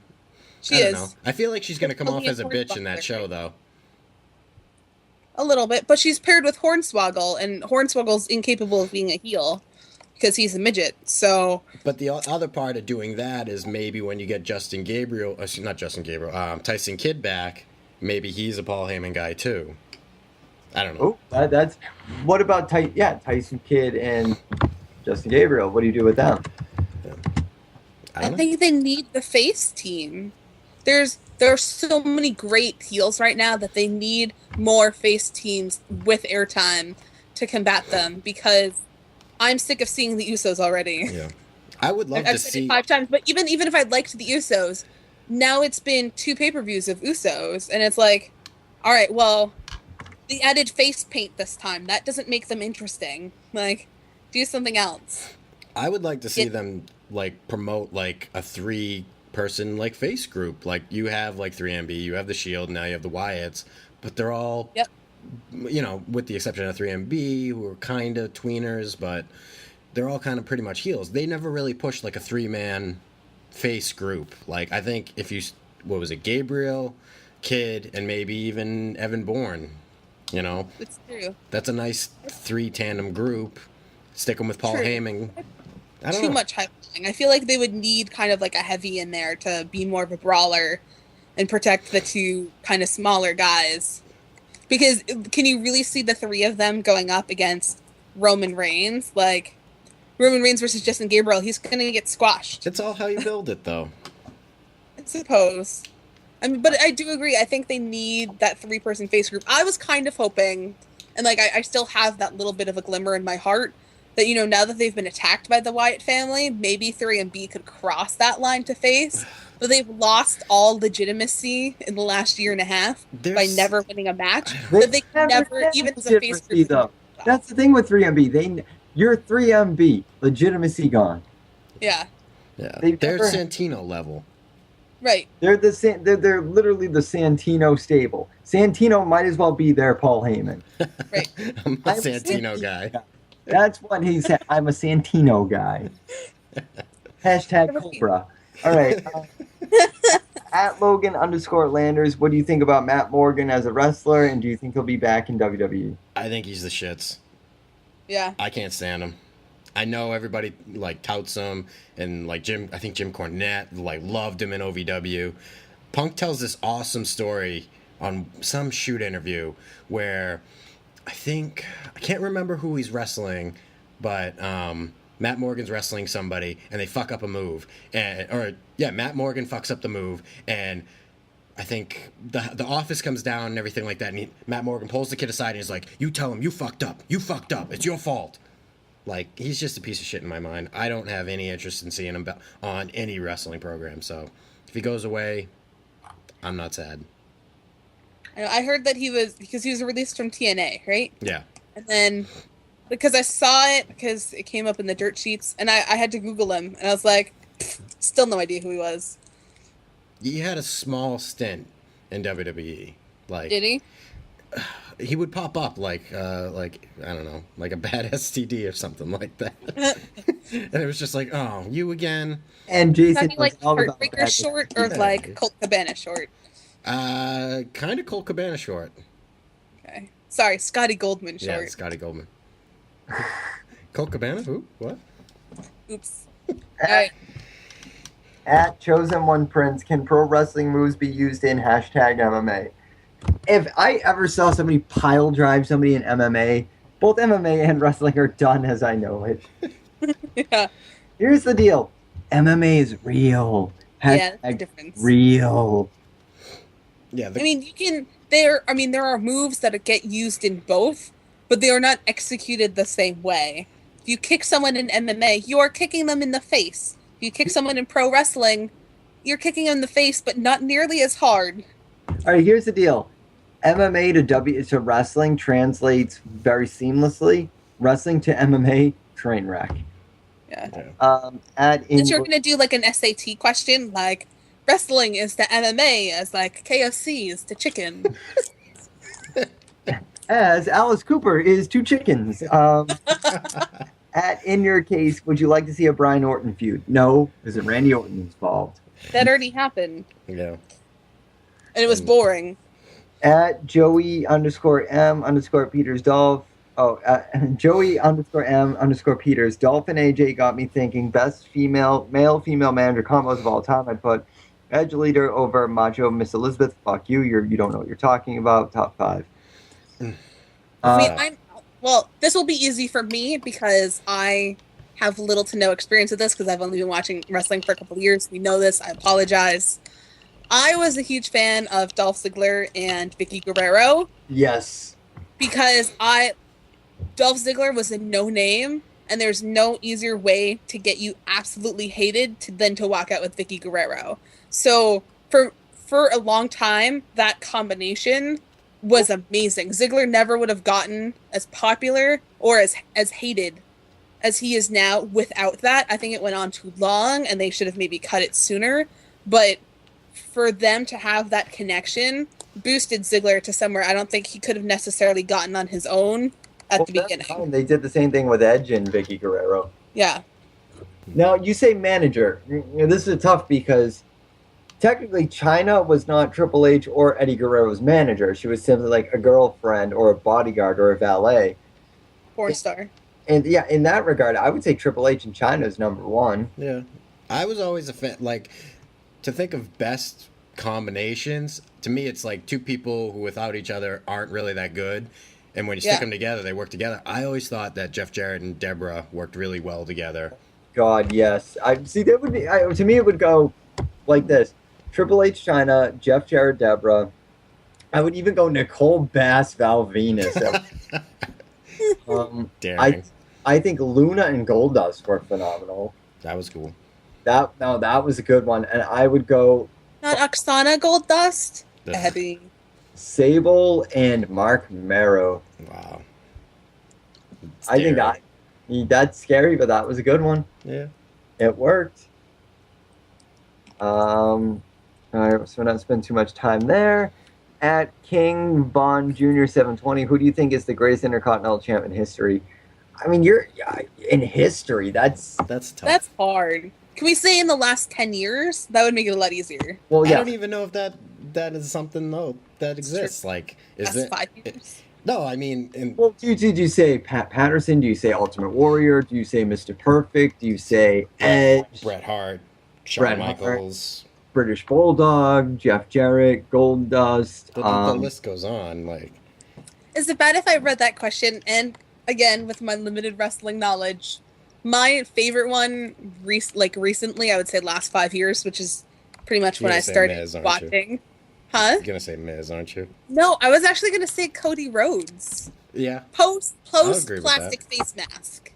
she is. Know. I feel like she's going to come off as a bitch in that show, though. A little bit, but she's paired with Hornswoggle, and Hornswoggle's incapable of being a heel because he's a midget, so... But the other part of doing that is maybe when you get Tyson Kidd back, maybe he's a Paul Heyman guy, too. I don't know. Oh, that's... What about Tyson Kidd and Justin Gabriel? What do you do with them? I think they need the face team. There are so many great heels right now that they need more face teams with airtime to combat them, because I'm sick of seeing the Usos already. Yeah. I would love to I've said see it 5 times, but even if I liked the Usos, now it's been 2 pay-per-views of Usos, and it's like, all right, well, they added face paint this time. That doesn't make them interesting. Like, do something else. I would like to see them like promote like a 3-person like face group. Like you have like 3MB, you have the Shield, now you have the Wyatts, but they're all, you know, with the exception of 3MB, who are kind of tweeners, but they're all kind of pretty much heels. They never really pushed like a 3-man face group. Like I think if you, what was it, Gabriel, Kid, and maybe even Evan Bourne, you know, It's true. that's a nice 3 tandem group. Stick them with Paul Heyman. I don't Too know. much hype. I feel like they would need kind of like a heavy in there to be more of a brawler and protect the 2 kind of smaller guys. Because can you really see the 3 of them going up against Roman Reigns? Like, Roman Reigns versus Justin Gabriel, he's going to get squashed. It's all how you build it, though. I suppose. I mean, but I do agree. I think they need that 3-person face group. I was kind of hoping, and like I still have that little bit of a glimmer in my heart, that, you know, now that they've been attacked by the Wyatt family, maybe 3MB could cross that line to face. But they've lost all legitimacy in the last year and a half by never winning a match. But they never, even as a face group. Though. That's the thing with 3MB. You're 3MB, legitimacy gone. Yeah. Yeah, They've they're never- Santino level. Right. They're they're literally the Santino stable. Santino might as well be their Paul Heyman. Right. I'm a Santino guy. That's what he said. I'm a Santino guy. Hashtag Cobra. All right. At Logan_Landers, what do you think about Matt Morgan as a wrestler, and do you think he'll be back in WWE? I think he's the shits. Yeah. I can't stand him. I know everybody like touts him, and like I think Jim Cornette like loved him in OVW. Punk tells this awesome story on some shoot interview where I can't remember who he's wrestling, but Matt Morgan's wrestling somebody and they fuck up a move, Matt Morgan fucks up the move, and I think the office comes down and everything like that, and Matt Morgan pulls the kid aside and he's like, "You tell him you fucked up. You fucked up. It's your fault." Like, he's just a piece of shit in my mind. I don't have any interest in seeing him on any wrestling program. So if he goes away, I'm not sad. I heard that he was released from TNA, right? Yeah. And then, because I saw it, because it came up in the dirt sheets, and I had to Google him, and I was like, still no idea who he was. He had a small stint in WWE. Like, did he? He would pop up like I don't know, like a bad STD or something like that. And it was just like, oh, you again? And Jason Talking like Heartbreaker short or like Colt Cabana short? Kind of Colt Cabana short. Okay. Sorry, Scotty Goldman short. Yeah, Scotty Goldman. Colt Cabana? Who? What? Oops. All right. At Chosen One Prince, can pro wrestling moves be used in #MMA? If I ever saw somebody pile drive somebody in MMA, both MMA and wrestling are done as I know it. Yeah. Here's the deal. MMA is real. Yeah, that's the difference. Real. Yeah. I mean, there are moves that get used in both, but they are not executed the same way. If you kick someone in MMA, you are kicking them in the face. If you kick someone in pro wrestling, you're kicking them in the face, but not nearly as hard. All right, here's the deal. MMA to wrestling translates very seamlessly. Wrestling to MMA, train wreck. Yeah. Since you're going to do like an SAT question, like wrestling is to MMA as like KFC is to chicken. As Alice Cooper is to chickens. In your case, would you like to see a Brian Orton feud? No, because Randy Orton's involved. That already happened. Yeah. And it was boring. At Joey_M_Peters Dolph. Joey_M_Peters. Dolph and AJ got me thinking best male female manager combos of all time. I'd put Edge Leader over Macho Miss Elizabeth. Fuck you. You don't know what you're talking about. Top 5. Well, this will be easy for me because I have little to no experience with this because I've only been watching wrestling for a couple of years. We know this. I apologize. I was a huge fan of Dolph Ziggler and Vicky Guerrero. Yes. Because Dolph Ziggler was a no-name, and there's no easier way to get you absolutely hated than to walk out with Vicky Guerrero. So for a long time, that combination was amazing. Ziggler never would have gotten as popular or as hated as he is now without that. I think it went on too long, and they should have maybe cut it sooner. But for them to have that connection boosted Ziggler to somewhere I don't think he could have necessarily gotten on his own at the beginning. They did the same thing with Edge and Vicky Guerrero. Yeah. Now, you say manager. This is tough because technically Chyna was not Triple H or Eddie Guerrero's manager. She was simply like a girlfriend or a bodyguard or a valet. Porn star. And yeah, in that regard, I would say Triple H and Chyna is number one. Yeah. I was always a fan, like, to think of best combinations, to me it's like two people who without each other aren't really that good. And when you stick them together, they work together. I always thought that Jeff Jarrett and Deborah worked really well together. God, yes. I see. That would be to me. It would go like this: Triple H, Chyna, Jeff Jarrett, Deborah. I would even go Nicole Bass, Val Venus. I think Luna and Goldust were phenomenal. That was cool. That was a good one, and I would go Not Oksana Goldust. Heavy. Sable and Mark Marrow. Wow. I think that's scary, but that was a good one. Yeah. It worked. All right, so not spend too much time there. At King Von Jr. 720, who do you think is the greatest Intercontinental Champ in history? I mean, you're in history. That's tough. That's hard. Can we say in the last 10 years? That would make it a lot easier. Well, yeah. I don't even know if that is something that exists. Like, is it 5 years? No, I mean, well, do you say Pat Patterson? Do you say Ultimate Warrior? Do you say Mr. Perfect? Do you say Edge? Bret Hart, Shawn Michaels, British Bulldog, Jeff Jarrett, Goldust. The list goes on. Like, is it bad if I read that question? And again, with my limited wrestling knowledge, my favorite one, recently, I would say last 5 years, which is pretty much when I started watching. Huh? You're gonna say Miz, aren't you? No, I was actually gonna say Cody Rhodes. Yeah. Post plastic face mask.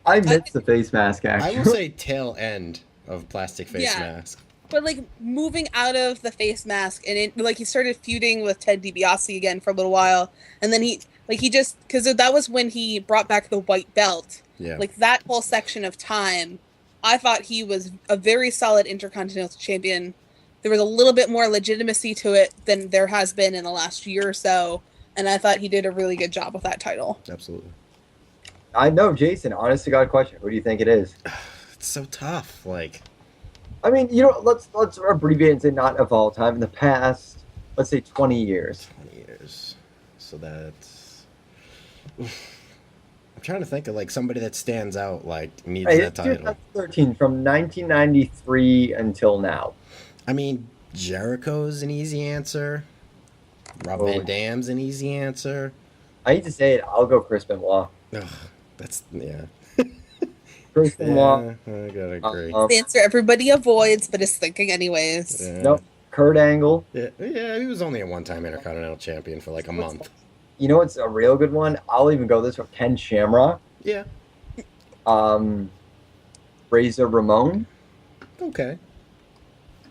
I missed the face mask, actually. I will say tail end of plastic face mask. But like moving out of the face mask and he started feuding with Ted DiBiase again for a little while, and then because that was when he brought back the white belt. Yeah. Like that whole section of time, I thought he was a very solid Intercontinental Champion. There was a little bit more legitimacy to it than there has been in the last year or so, and I thought he did a really good job with that title. Absolutely. I know, Jason. Honest to God question. Who do you think it is? It's so tough. Like, I mean, let's abbreviate and say not of all time. In the past, let's say 20 years. 20 years. So that's. I'm trying to think of like somebody that stands out, like needs that title. 2013 from 1993 until now. I mean, Jericho's an easy answer. Rob Van Dam's an easy answer. I hate to say it, I'll go Chris Benoit. Chris Benoit. I gotta agree. The answer everybody avoids, but is thinking anyways. Yeah. Nope. Kurt Angle. Yeah, he was only a one-time Intercontinental Champion for like a month. You know what's a real good one? I'll even go this way. Ken Shamrock. Yeah. Razor Ramon. Okay.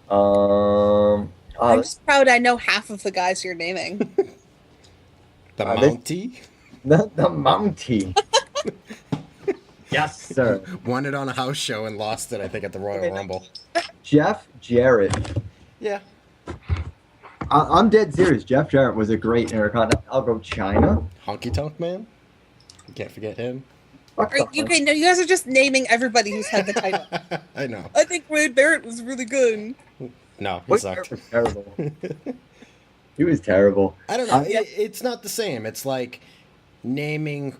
I'm just proud I know half of the guys you're naming. The Mountie? The Mountie. Yes, sir. Won it on a house show and lost it, I think, at the Royal Rumble. Jeff Jarrett. Yeah. I'm dead serious. Jeff Jarrett was a great Intercontinental. I'll go Chyna. Honky Tonk Man. You can't forget him. No, you guys are just naming everybody who's had the title. I know. I think Wade Barrett was really good. No, he sucked. Was terrible. He was terrible. I don't know. It's not the same. It's like naming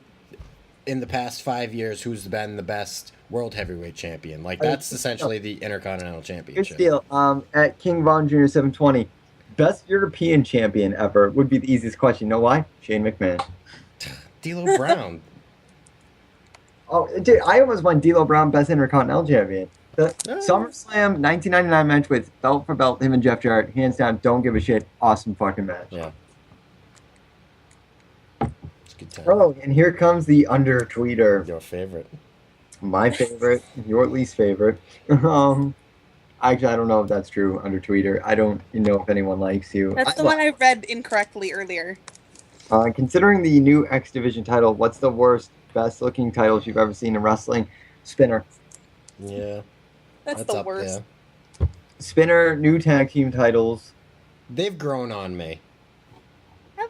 in the past 5 years who's been the best World Heavyweight Champion. Like, that's essentially the Intercontinental Championship. Here's the deal. At King Von Jr. 720, best European champion ever would be the easiest question. You know why? Shane McMahon. D'Lo Brown. Oh, dude, I almost won D'Lo Brown best Intercontinental champion. The SummerSlam 1999 match with belt for belt, him and Jeff Jarrett, hands down, don't give a shit, awesome fucking match. Yeah. Good time. Oh, and here comes the under-tweeter. Your favorite. My favorite, your least favorite. Actually, I don't know if that's true, under-tweeter. I don't know if anyone likes you. That's the one I read incorrectly earlier. Considering the new X Division title, what's the worst, best-looking titles you've ever seen in wrestling? Spinner. Yeah. That's the up worst. there. Spinner, new tag team titles. They've grown on me. I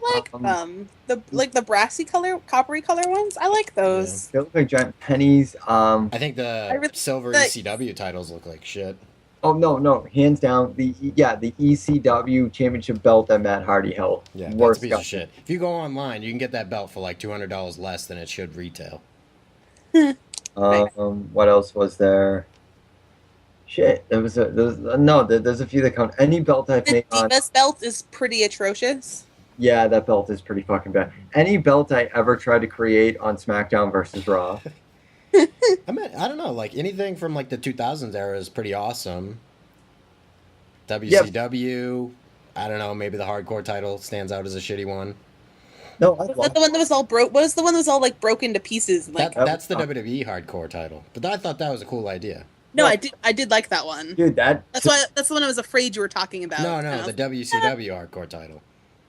like the brassy color, coppery color ones. I like those. They look like giant pennies. I think the really- silver the- ECW titles look like shit. Oh no, hands down, the ECW championship belt that Matt Hardy held. Yeah, that's a Worst piece guy. of shit. If you go online, you can get that belt for like $200 less than it should retail. What else was there? Shit, there's a few that come. Any belt I've The made on. Divas belt is pretty atrocious. Yeah, that belt is pretty fucking bad. Any belt I ever tried to create on SmackDown versus Raw. I mean, I don't know, like anything from like the 2000s era is pretty awesome. WCW, I don't know, maybe the hardcore title stands out as a shitty one. No, Was that the one that was all broke? What was the one that was all like broken to pieces? Like, That's the WWE hardcore title. But I thought that was a cool idea. no, I did like that one. Dude, That's the one I was afraid you were talking about. No, And I the was- WCW hardcore title.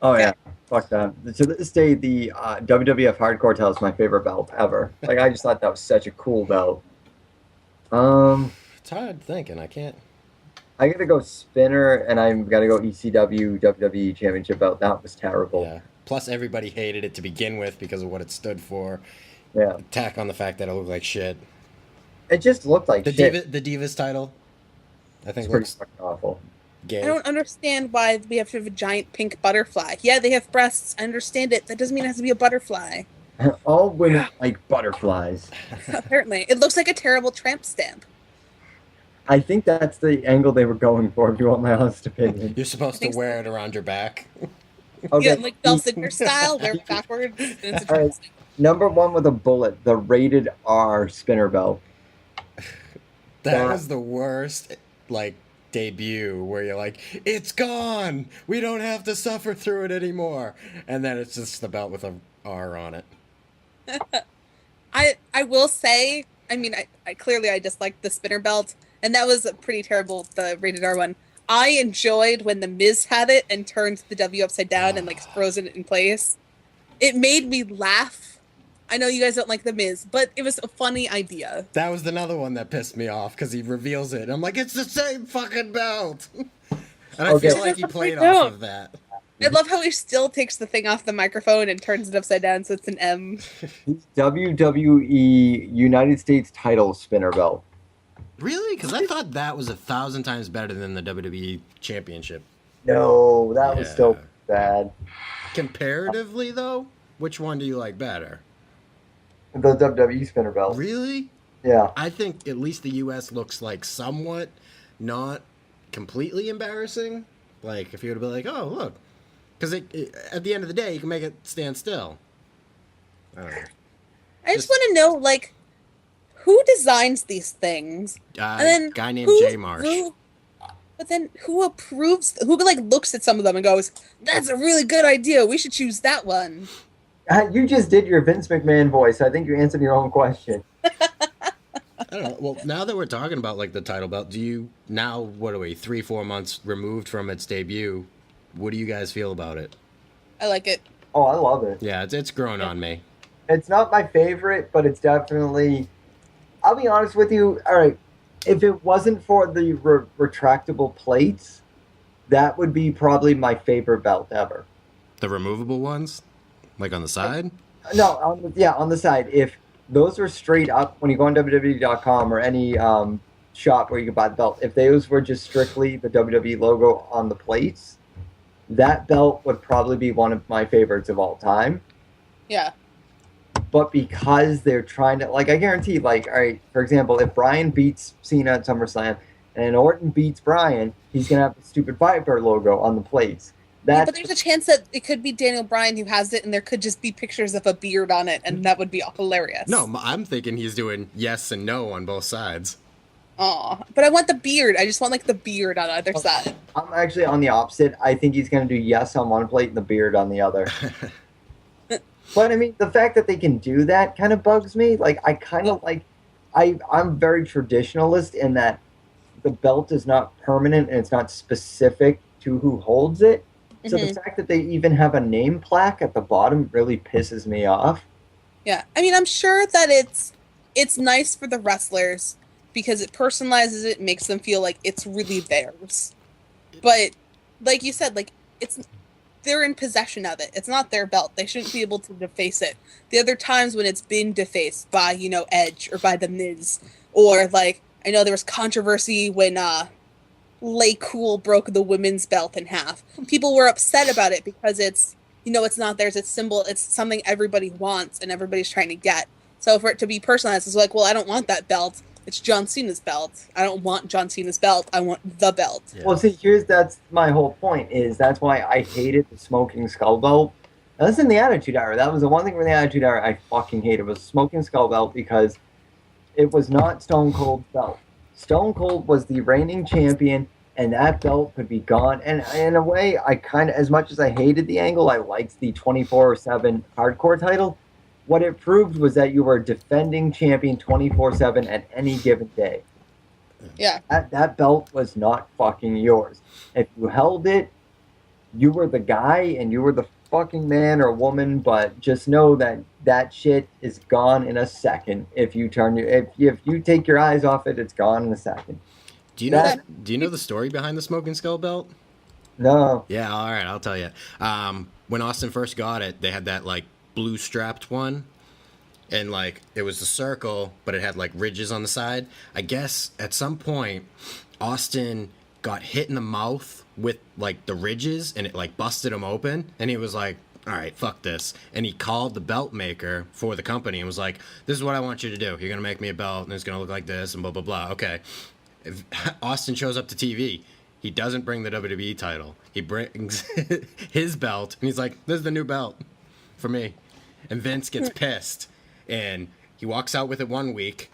Oh yeah, fuck that. To this day, the WWF Hardcore title is my favorite belt ever. Like I just thought that was such a cool belt. It's hard thinking. I can't. I gotta go Spinner, and I'm gotta go ECW WWE Championship belt. That was terrible. Yeah. Plus, everybody hated it to begin with because of what it stood for. Yeah. Tack on the fact that it looked like shit. It just looked like The shit. the Divas title, I think It's pretty looks fucking awful. gay. I don't understand why we have to have a giant pink butterfly. Yeah, they have breasts. I understand it. That doesn't mean it has to be a butterfly. All women like butterflies. Apparently, it looks like a terrible tramp stamp. I think that's the angle they were going for, if you want my honest opinion. You're supposed to wear it around your back. Okay. Yeah, like Dolph Ziggler style, wear it backwards. And it's a All tramp right. stamp. Number one with a bullet, the rated R spinner belt. That was the worst, like, debut where you're like, it's gone! We don't have to suffer through it anymore! And then it's just the belt with a R on it. I will say, I mean, I clearly I disliked the spinner belt, and that was pretty terrible, the rated R one. I enjoyed when the Miz had it and turned the W upside down and like frozen it in place. It made me laugh. I know you guys don't like the Miz, but it was a funny idea. That was another one that pissed me off because he reveals it. I'm like, it's the same fucking belt! And I Okay. feel like he played off of that. I love how he still takes the thing off the microphone and turns it upside down so it's an M. WWE United States title spinner belt. Really? Because I thought that was 1,000 times better than the WWE Championship. No, that was Yeah. still bad. Comparatively, though, which one do you like better? The WWE spinner belt. Really? Yeah. I think at least the U.S. looks like somewhat not completely embarrassing. Like, if you would have been like, oh, look. Because at the end of the day, you can make it stand still. I don't know. I just want to know, like, who designs these things? And then guy named who- Jay Marsh. But then who approves? Who like looks at some of them and goes, "That's a really good idea. We should choose that one." You just did your Vince McMahon voice. I think you answered your own question. I don't know. Well, now that we're talking about like the title belt, do you now? What are we? 3-4 months removed from its debut. What do you guys feel about it? I like it. Oh, I love it. Yeah, it's grown on me. It's not my favorite, but it's definitely. I'll be honest with you. All right, if it wasn't for the retractable plates, that would be probably my favorite belt ever. The removable ones, like on the side. No, on the side. If those were straight up, when you go on WWE.com or any shop where you can buy the belt, if those were just strictly the WWE logo on the plates, that belt would probably be one of my favorites of all time. Yeah. But because they're trying to, like, I guarantee, like, all right, for example, if Bryan beats Cena at SummerSlam and Orton beats Bryan, he's going to have the stupid Viper logo on the plates. But there's a chance that it could be Daniel Bryan who has it, and there could just be pictures of a beard on it, and that would be hilarious. No, I'm thinking he's doing yes and no on both sides. Aw, but I want the beard. I just want like the beard on either side. I'm actually on the opposite. I think he's going to do yes on one plate and the beard on the other. But I mean, the fact that they can do that kind of bugs me. Like, I kind of like, I'm very traditionalist in that the belt is not permanent and it's not specific to who holds it. So the fact that they even have a name plaque at the bottom really pisses me off. Yeah, I mean, I'm sure that it's nice for the wrestlers because it personalizes it, makes them feel like it's really theirs. But like you said, like they're in possession of it. It's not their belt. They shouldn't be able to deface it. The other times when it's been defaced by, you know, Edge or by The Miz, or like I know there was controversy when Lay Cool broke the women's belt in half. People were upset about it because it's, you know, it's not theirs. It's symbol. It's something everybody wants and everybody's trying to get. So for it to be personalized, it's like, well, I don't want that belt. It's John Cena's belt. I don't want John Cena's belt. I want the belt. Yeah. Well, see, that's my whole point. Is that's why I hated the Smoking Skull belt. Now, this is in the Attitude Era. That was the one thing from the Attitude Era I fucking hated was Smoking Skull belt because it was not Stone Cold's belt. Stone Cold was the reigning champion, and that belt could be gone. And in a way, I kind of, as much as I hated the angle, I liked the 24/7 hardcore title. What it proved was that you were a defending champion 24/7 at any given day. Yeah. That belt was not fucking yours. If you held it, you were the guy and you were the fucking man or woman, but just know that that shit is gone in a second. If you take your eyes off it, it's gone in a second. Do you know the story behind the Smoking Skull belt? No. Yeah, all right, I'll tell you. When Austin first got it, they had that like blue strapped one, and like it was a circle, but it had like ridges on the side. I guess at some point, Austin got hit in the mouth with like the ridges, and it like busted him open, and he was like, all right, fuck this. And he called the belt maker for the company and was like, this is what I want you to do. You're going to make me a belt, and it's going to look like this, and blah, blah, blah. Okay. If Austin shows up to TV, he doesn't bring the WWE title. He brings his belt, and he's like, this is the new belt for me. And Vince gets pissed, and he walks out with it 1 week.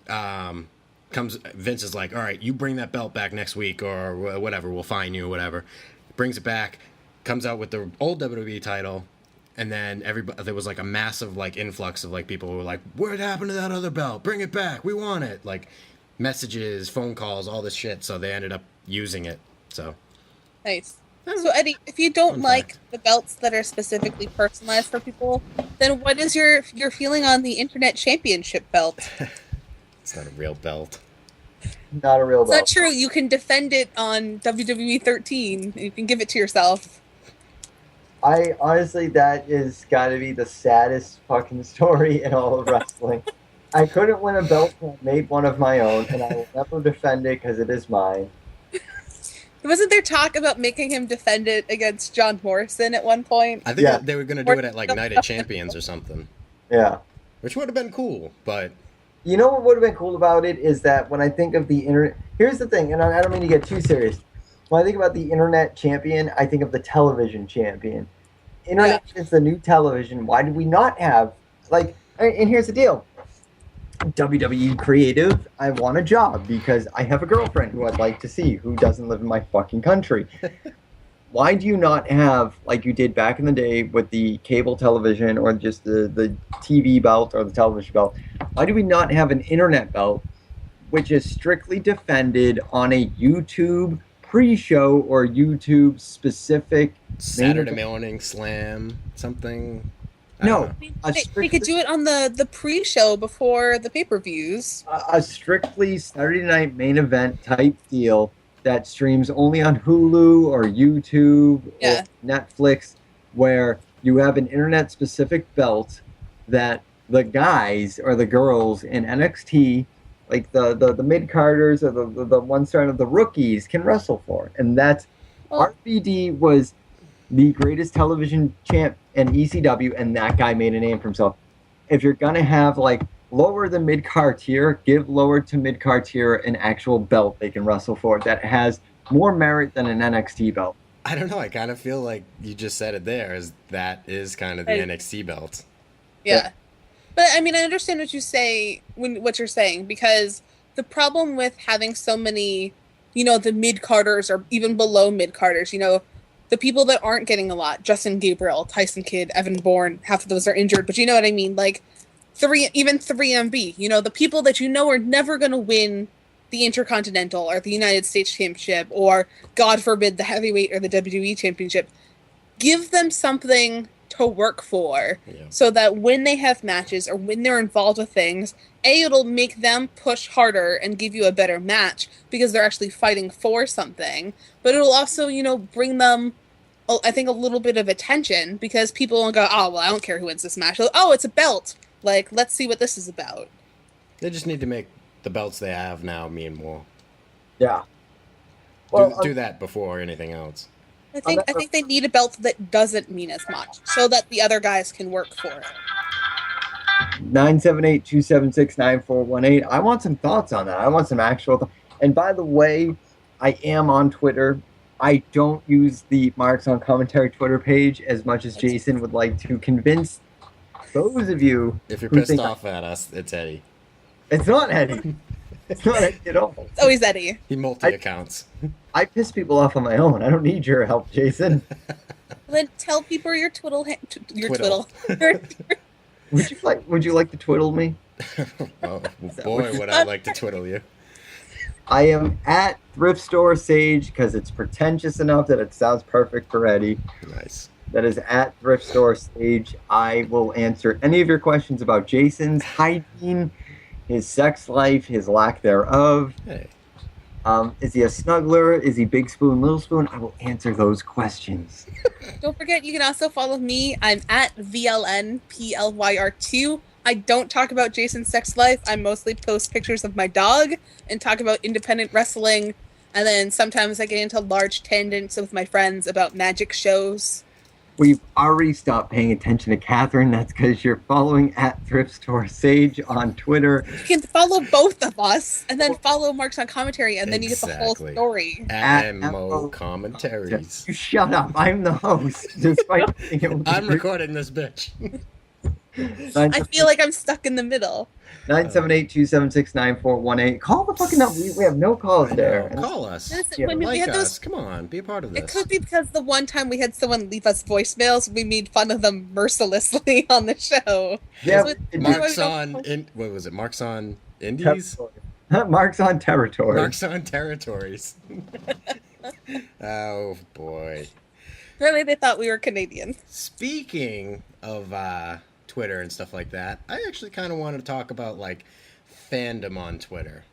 Vince is like, all right, you bring that belt back next week or whatever, we'll fine you or whatever. Brings it back, comes out with the old WWE title, and then there was like a massive like influx of like people who were like, what happened to that other belt? Bring it back, we want it. Like messages, phone calls, all this shit. So they ended up using it. So nice. So Eddie, if you don't like the belts that are specifically personalized for people, then what is your feeling on the Internet Championship belt? It's not a real belt. Not a real belt. It's not true. You can defend it on WWE 13. You can give it to yourself. I honestly, that is got to be the saddest fucking story in all of wrestling. I couldn't win a belt, so I made one of my own, and I will never defend it because it is mine. Wasn't there talk about making him defend it against John Morrison at one point? I think they were going to do it at like Night of Champions or something. Yeah. Which would have been cool, but... You know what would have been cool about it is that when I think of the internet... Here's the thing, and I don't mean to get too serious. When I think about the Internet Champion, I think of the Television Champion. Internet is the new television. Why do we not have... Like, and here's the deal. WWE Creative, I want a job because I have a girlfriend who I'd like to see who doesn't live in my fucking country. Why do you not have, like you did back in the day with the cable television or just the TV belt or the television belt, why do we not have an internet belt which is strictly defended on a YouTube pre-show or YouTube specific Saturday morning slam, something... No. They could do it on the pre-show before the pay-per-views. A strictly Saturday night main event type deal that streams only on Hulu or YouTube or Netflix, where you have an internet-specific belt that the guys or the girls in NXT, like the mid-carders or the one star of the rookies, can wrestle for. And that's... RVD was the greatest television champ in ECW, and that guy made a name for himself. If you're going to have, like, lower the mid-card tier, give lower to mid-card tier an actual belt they can wrestle for that has more merit than an NXT belt. I don't know. I kind of feel like you just said it there, that is kind of the NXT belt. Yeah. But, I mean, I understand what what you're saying, because the problem with having so many, you know, the mid-carders or even below mid-carders, you know, the people that aren't getting a lot, Justin Gabriel, Tyson Kidd, Evan Bourne, half of those are injured, but you know what I mean? Like, even 3MB, you know, the people that you know are never going to win the Intercontinental or the United States Championship or, God forbid, the Heavyweight or the WWE Championship. Give them something to work for so that when they have matches or when they're involved with things, it'll make them push harder and give you a better match because they're actually fighting for something. But it'll also, you know, bring them, I think, a little bit of attention because people won't go, oh, well, I don't care who wins this match. They'll, oh, it's a belt. Like, let's see what this is about. They just need to make the belts they have now mean more. Yeah. Well, do that before anything else. I think they need a belt that doesn't mean as much so that the other guys can work for it. 978-276-9418. I want some thoughts on that. I want some actual And by the way, I am on Twitter. I don't use the Marks on Commentary Twitter page as much as Jason would like to convince those of you. If you're pissed off at us, it's Eddie. It's not Eddie. It's not Eddie at all. It's always Eddie. He multi-accounts. I piss people off on my own. I don't need your help, Jason. Then tell people your twiddle. Would you like to twiddle me? Oh, boy, would I like to twiddle you. I am at Thrift Store Sage because it's pretentious enough that it sounds perfect for Eddie. Nice. That is at Thrift Store Sage. I will answer any of your questions about Jason's hygiene, his sex life, his lack thereof. Hey. Is he a snuggler? Is he big spoon, little spoon? I will answer those questions. Don't forget, you can also follow me. I'm at VLNPLYR2. I don't talk about Jason's sex life. I mostly post pictures of my dog and talk about independent wrestling. And then sometimes I get into large tangents with my friends about magic shows. We've already stopped paying attention to Catherine. That's because you're following at Thrift Store Sage on Twitter. You can follow both of us and then follow Marks on Commentary, and then you get the whole story. At MO Commentaries. You shut up. I'm the host. Despite I'm recording this bitch. I feel like I'm stuck in the middle. 978-276-9418. Call the fucking number. We have no calls there. Call us. Listen, when we had those, come on, be a part of this. It could be because the one time we had someone leave us voicemails, we made fun of them mercilessly on the show. Yeah, Marks on what was it? Marks on Indies? Marks on Territory. Marks on Territories. Oh boy. Really, they thought we were Canadian. Speaking of Twitter and stuff like that, I actually kind of want to talk about like fandom on Twitter.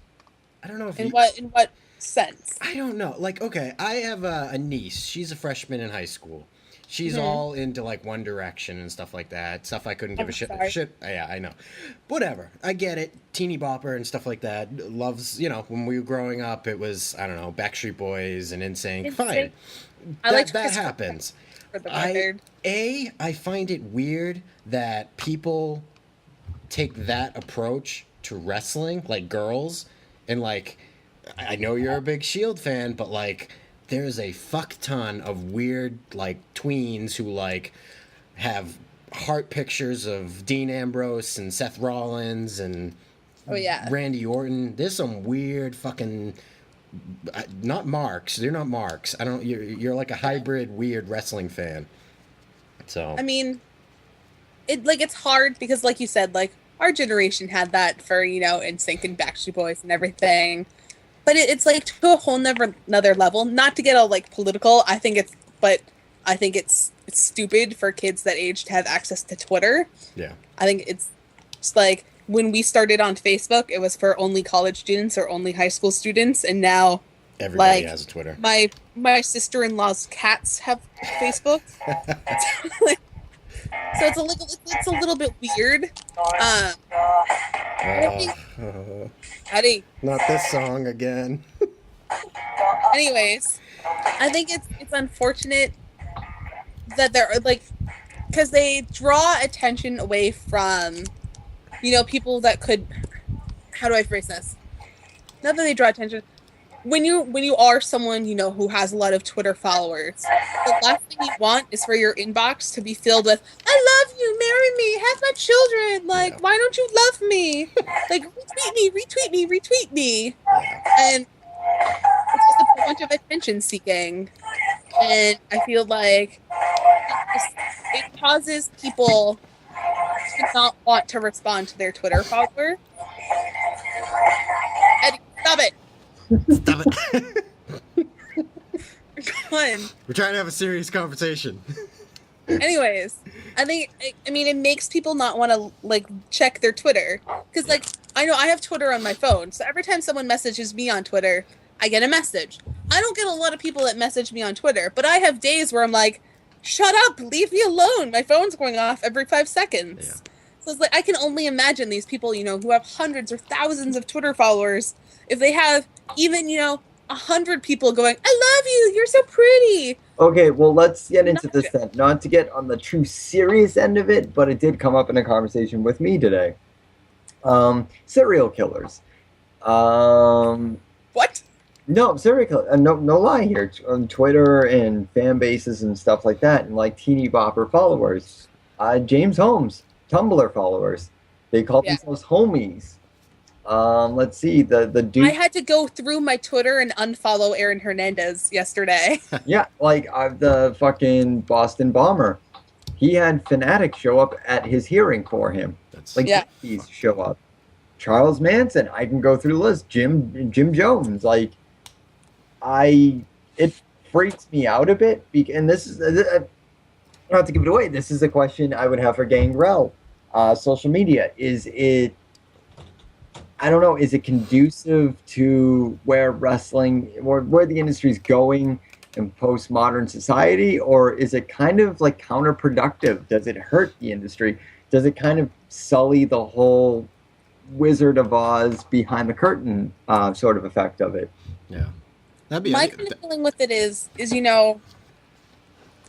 I don't know if in what sense. I don't know. Like, okay, I have a niece. She's a freshman in high school. She's all into like One Direction and stuff like that. Stuff I couldn't give a shit. Yeah, I know. Whatever. I get it. Teeny Bopper and stuff like that. Loves, you know, when we were growing up, it was, I don't know, Backstreet Boys and NSYNC. Fine. That happens. I find it weird that people take that approach to wrestling, like girls, and like, I know you're a big Shield fan, but like, there's a fuck ton of weird like tweens who like have heart pictures of Dean Ambrose and Seth Rollins and Randy Orton. There's some weird fucking not marks. They're not marks. I don't. You're like a hybrid weird wrestling fan. So I mean, it's hard because, like you said, like our generation had that for NSYNC and Backstreet Boys and everything, but it's like to a whole another level. Not to get all like political. I think it's stupid for kids that age to have access to Twitter. Yeah. I think it's just like when we started on Facebook, it was for only college students or only high school students, and now everybody has a Twitter. My sister-in-law's cats have Facebook, so it's a little bit weird. Eddie, not this song again. Anyways, I think it's unfortunate that they're like, because they draw attention away from people that could, how do I phrase this? Not that they draw attention. When you are someone, who has a lot of Twitter followers, the last thing you want is for your inbox to be filled with, I love you, marry me, have my children, like, why don't you love me? Like, retweet me. And it's just a bunch of attention seeking. And I feel like it causes people to not want to respond to their Twitter follower. Eddie, stop it! Stop it. Come on. We're trying to have a serious conversation. Anyways, I think, I mean, it makes people not want to, like, check their Twitter. Because, like, I know I have Twitter on my phone, so every time someone messages me on Twitter, I get a message. I don't get a lot of people that message me on Twitter, but I have days where I'm like, shut up, leave me alone. My phone's going off every 5 seconds. Yeah. So it's like, I can only imagine these people, you know, who have hundreds or thousands of Twitter followers, if they have even, you know, 100 people going, I love you, you're so pretty. Okay, well, let's get into this then. Not to get on the true serious end of it, but it did come up in a conversation with me today. Serial killers. What? No, serial killers. No lie here. On Twitter and fan bases and stuff like that, and like teeny bopper followers. James Holmes, Tumblr followers. They call themselves homies. Let's see, the dude. I had to go through my Twitter and unfollow Aaron Hernandez yesterday. Yeah, like the fucking Boston bomber. He had fanatics show up at his hearing for him. These show up. Charles Manson. I can go through the list. Jim Jones. Like, it freaks me out a bit. And this is not to give it away. This is a question I would have for Gangrel. Social media, is it? I don't know, is it conducive to where wrestling, or where the industry's going in postmodern society, or is it kind of like counterproductive? Does it hurt the industry? Does it kind of sully the whole Wizard of Oz behind the curtain sort of effect of it? Yeah. That'd be my kind of feeling with it is, you know,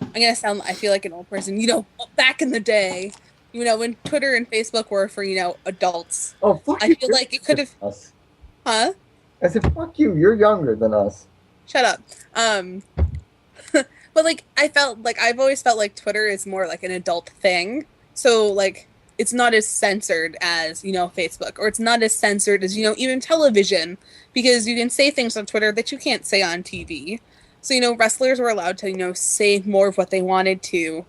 I'm going to sound, I feel like an old person, you know, back in the day, you know, when Twitter and Facebook were for, you know, adults. Oh, fuck you. I feel like it could have... Huh? I said, fuck you. You're younger than us. Shut up. But, like, I felt like... I've always felt like Twitter is more like an adult thing. So, like, it's not as censored as, you know, Facebook. Or it's not as censored as, you know, even television. Because you can say things on Twitter that you can't say on TV. So, you know, wrestlers were allowed to, you know, say more of what they wanted to.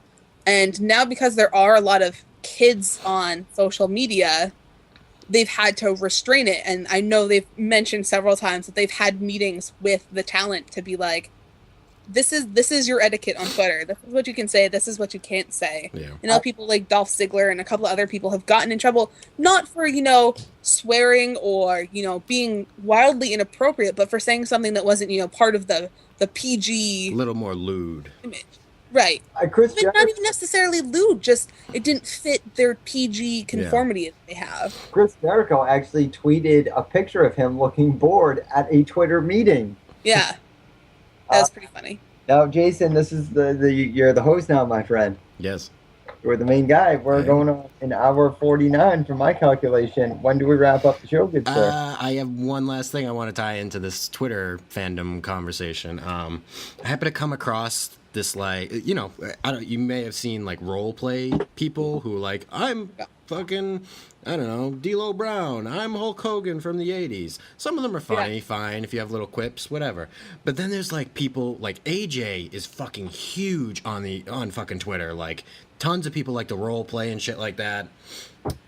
And now, because there are a lot of kids on social media, they've had to restrain it. And I know they've mentioned several times that they've had meetings with the talent to be like, this is your etiquette on Twitter. This is what you can say. This is what you can't say. Yeah. You know, people like Dolph Ziggler and a couple of other people have gotten in trouble, not for, you know, swearing or, you know, being wildly inappropriate, but for saying something that wasn't, you know, part of the PG. A little more lewd. Image. Right. Chris But not even necessarily lewd, just it didn't fit their PG conformity that they have. Chris Jericho actually tweeted a picture of him looking bored at a Twitter meeting. Yeah. That was pretty funny. Now, Jason, this is you're the host now, my friend. Yes. You're the main guy. We're going on an hour 49 from my calculation. When do we wrap up the show, good sir? I have one last thing I want to tie into this Twitter fandom conversation. I happen to come across this, like, you know, you may have seen like role play people who like, I'm fucking, I don't know, D'Lo Brown, I'm Hulk Hogan from the 80s. Some of them are funny, fine, if you have little quips, whatever. But then there's like people like AJ is fucking huge on fucking Twitter. Like tons of people like to role play and shit like that.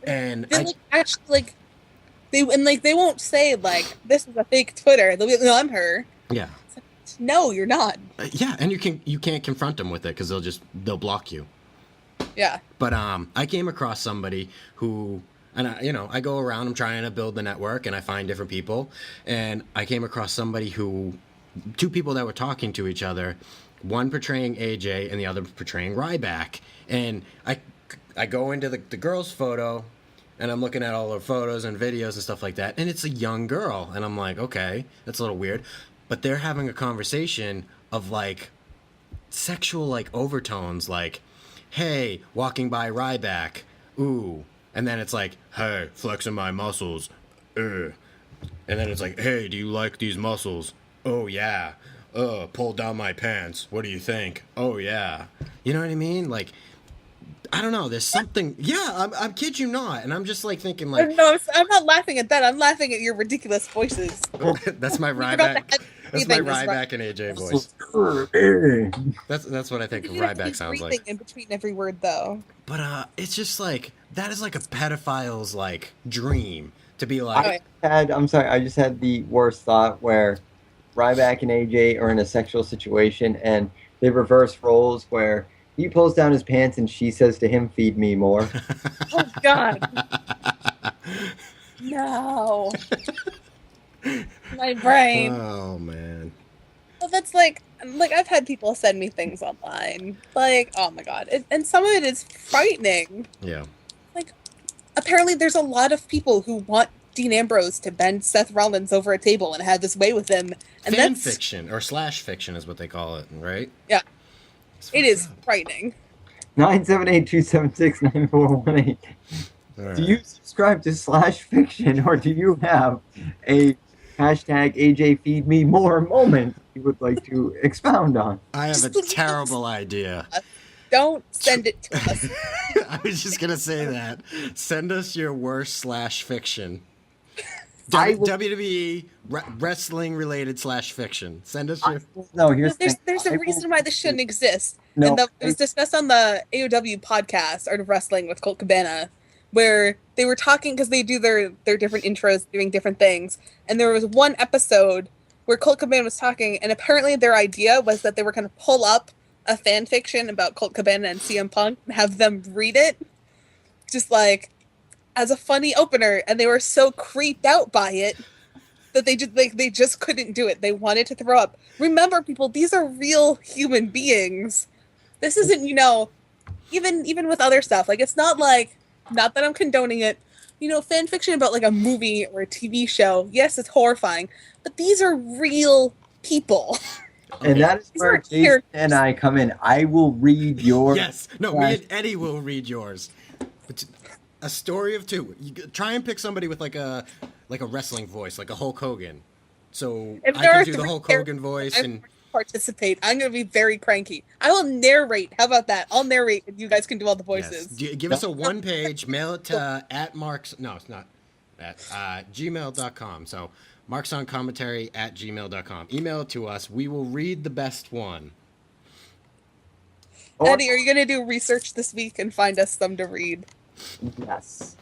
And they like actually like they won't say like this is a fake Twitter. They'll be like, no, I'm her. Yeah. No, you're not. Yeah, and you can't confront them with it because they'll block you. Yeah. But I came across somebody who, and I go around, I'm trying to build the network, and I find different people, and I came across somebody two people that were talking to each other, one portraying AJ and the other portraying Ryback, and I go into the girl's photo, and I'm looking at all her photos and videos and stuff like that, and it's a young girl, and I'm like, okay, that's a little weird. But they're having a conversation of like sexual like overtones, like, hey, walking by Ryback, ooh, and then it's like, hey, flexing my muscles, and then it's like, hey, do you like these muscles? Oh yeah. Pull down my pants. What do you think? Oh yeah. You know what I mean? Like, I don't know. There's something. Yeah, I'm kid you not, and I'm just like thinking like. No, I'm not laughing at that. I'm laughing at your ridiculous voices. That's my Ryback. That's my breathing is Ryback and AJ voice. That's what I think You have to be Ryback sounds breathing like. in between every word, though. But it's just like that is like a pedophile's like dream to be like. I'm sorry, I just had the worst thought where Ryback and AJ are in a sexual situation and they reverse roles where he pulls down his pants and she says to him, "Feed me more." Oh God. No. My brain. Oh man. Well, that's like I've had people send me things online. Like, oh my God. And some of it is frightening. Yeah. Like, apparently there's a lot of people who want Dean Ambrose to bend Seth Rollins over a table and have his way with him. And Fan that's fiction or slash fiction is what they call it, right? Yeah. It is frightening. 978-276-9418. Right. Do you subscribe to slash fiction or do you have a hashtag AJ Feed Me More moment you would like to expound on? I have a terrible idea. Don't send it to us. I was just gonna say that. Send us your worst slash fiction. WWE wrestling related slash fiction. Send us your. No, here's there's a reason why this shouldn't exist. No, and it was discussed on the AOW podcast, Art of Wrestling with Colt Cabana, where they were talking because they do their different intros doing different things. And there was one episode where Colt Cabana was talking, and apparently their idea was that they were going to pull up a fan fiction about Colt Cabana and CM Punk and have them read it, just like as a funny opener. And they were so creeped out by it that they just couldn't do it. They wanted to throw up. Remember, people, these are real human beings. This isn't, even with other stuff. Like, it's not like, not that I'm condoning it, fan fiction about like a movie or a TV show. Yes, it's horrifying, but these are real people. And that is where Jason and I come in. I will read yours. Yes. No, me and Eddie will read yours. A story of two. You try and pick somebody with like a wrestling voice, like a Hulk Hogan. So If I there can are do the three Hulk Hogan voice I'm and participate. I'm going to be very cranky. I will narrate. How about that? I'll narrate and you guys can do all the voices. yes. Give us a one page, mail it to gmail.com. So marksOnCommentary@gmail.com. Email it to us. We will read the best one. Eddie, are you going to do research this week and find us some to read? Yes.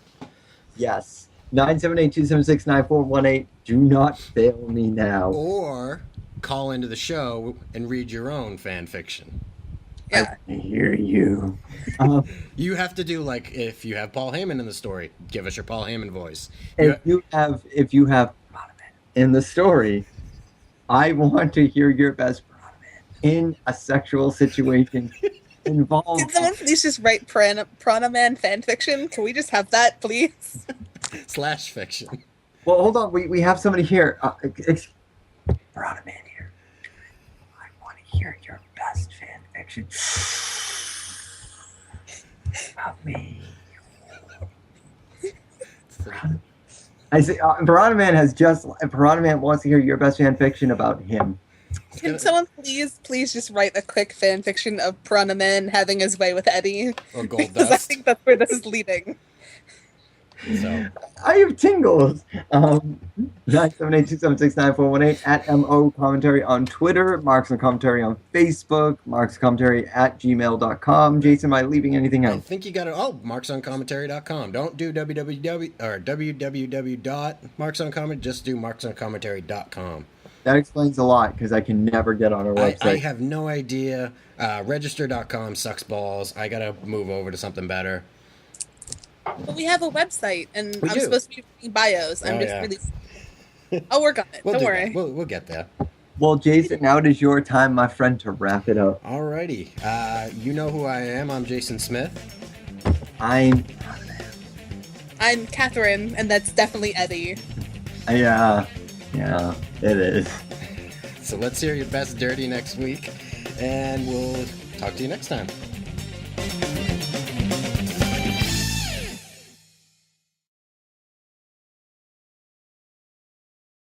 978-276-9418. Do not fail me now. Or call into the show and read your own fan fiction. Yeah. I hear you. You have to do like if you have Paul Heyman in the story, give us your Paul Heyman voice. If you have in the story, I want to hear your best in a sexual situation involved. Can someone please just write Prana Man fan fiction? Can we just have that, please? Slash fiction. Well, hold on. We have somebody here. Prana Man here. I want to hear your best fan fiction about me. I say, Piranha Man Piranha Man wants to hear your best fan fiction about him. Can someone please just write a quick fan fiction of Piranha Man having his way with Eddie? Or Gold Because I think that's where this is leading. So. I have tingles. 978-276-9418 at MO Commentary on Twitter, Marks on Commentary on Facebook, markscommentary@gmail.com. Jason, am I leaving anything I out? think you got to. Oh, marksoncommentary.com. Don't do www.marksoncommentary. Just do marksoncommentary.com. That explains a lot because I can never get on our website. I have no idea. Register.com sucks balls. I got to move over to something better. But we have a website, and We I'm do. supposed to be reading bios. I'll work on it. We'll Don't do worry. that. We'll get there. Well, Jason, now it is your time, my friend, to wrap it up. Alrighty. You know who I am. I'm Jason Smith. I'm Catherine, and that's definitely Eddie. Yeah, it is. So let's hear your best dirty next week, and we'll talk to you next time.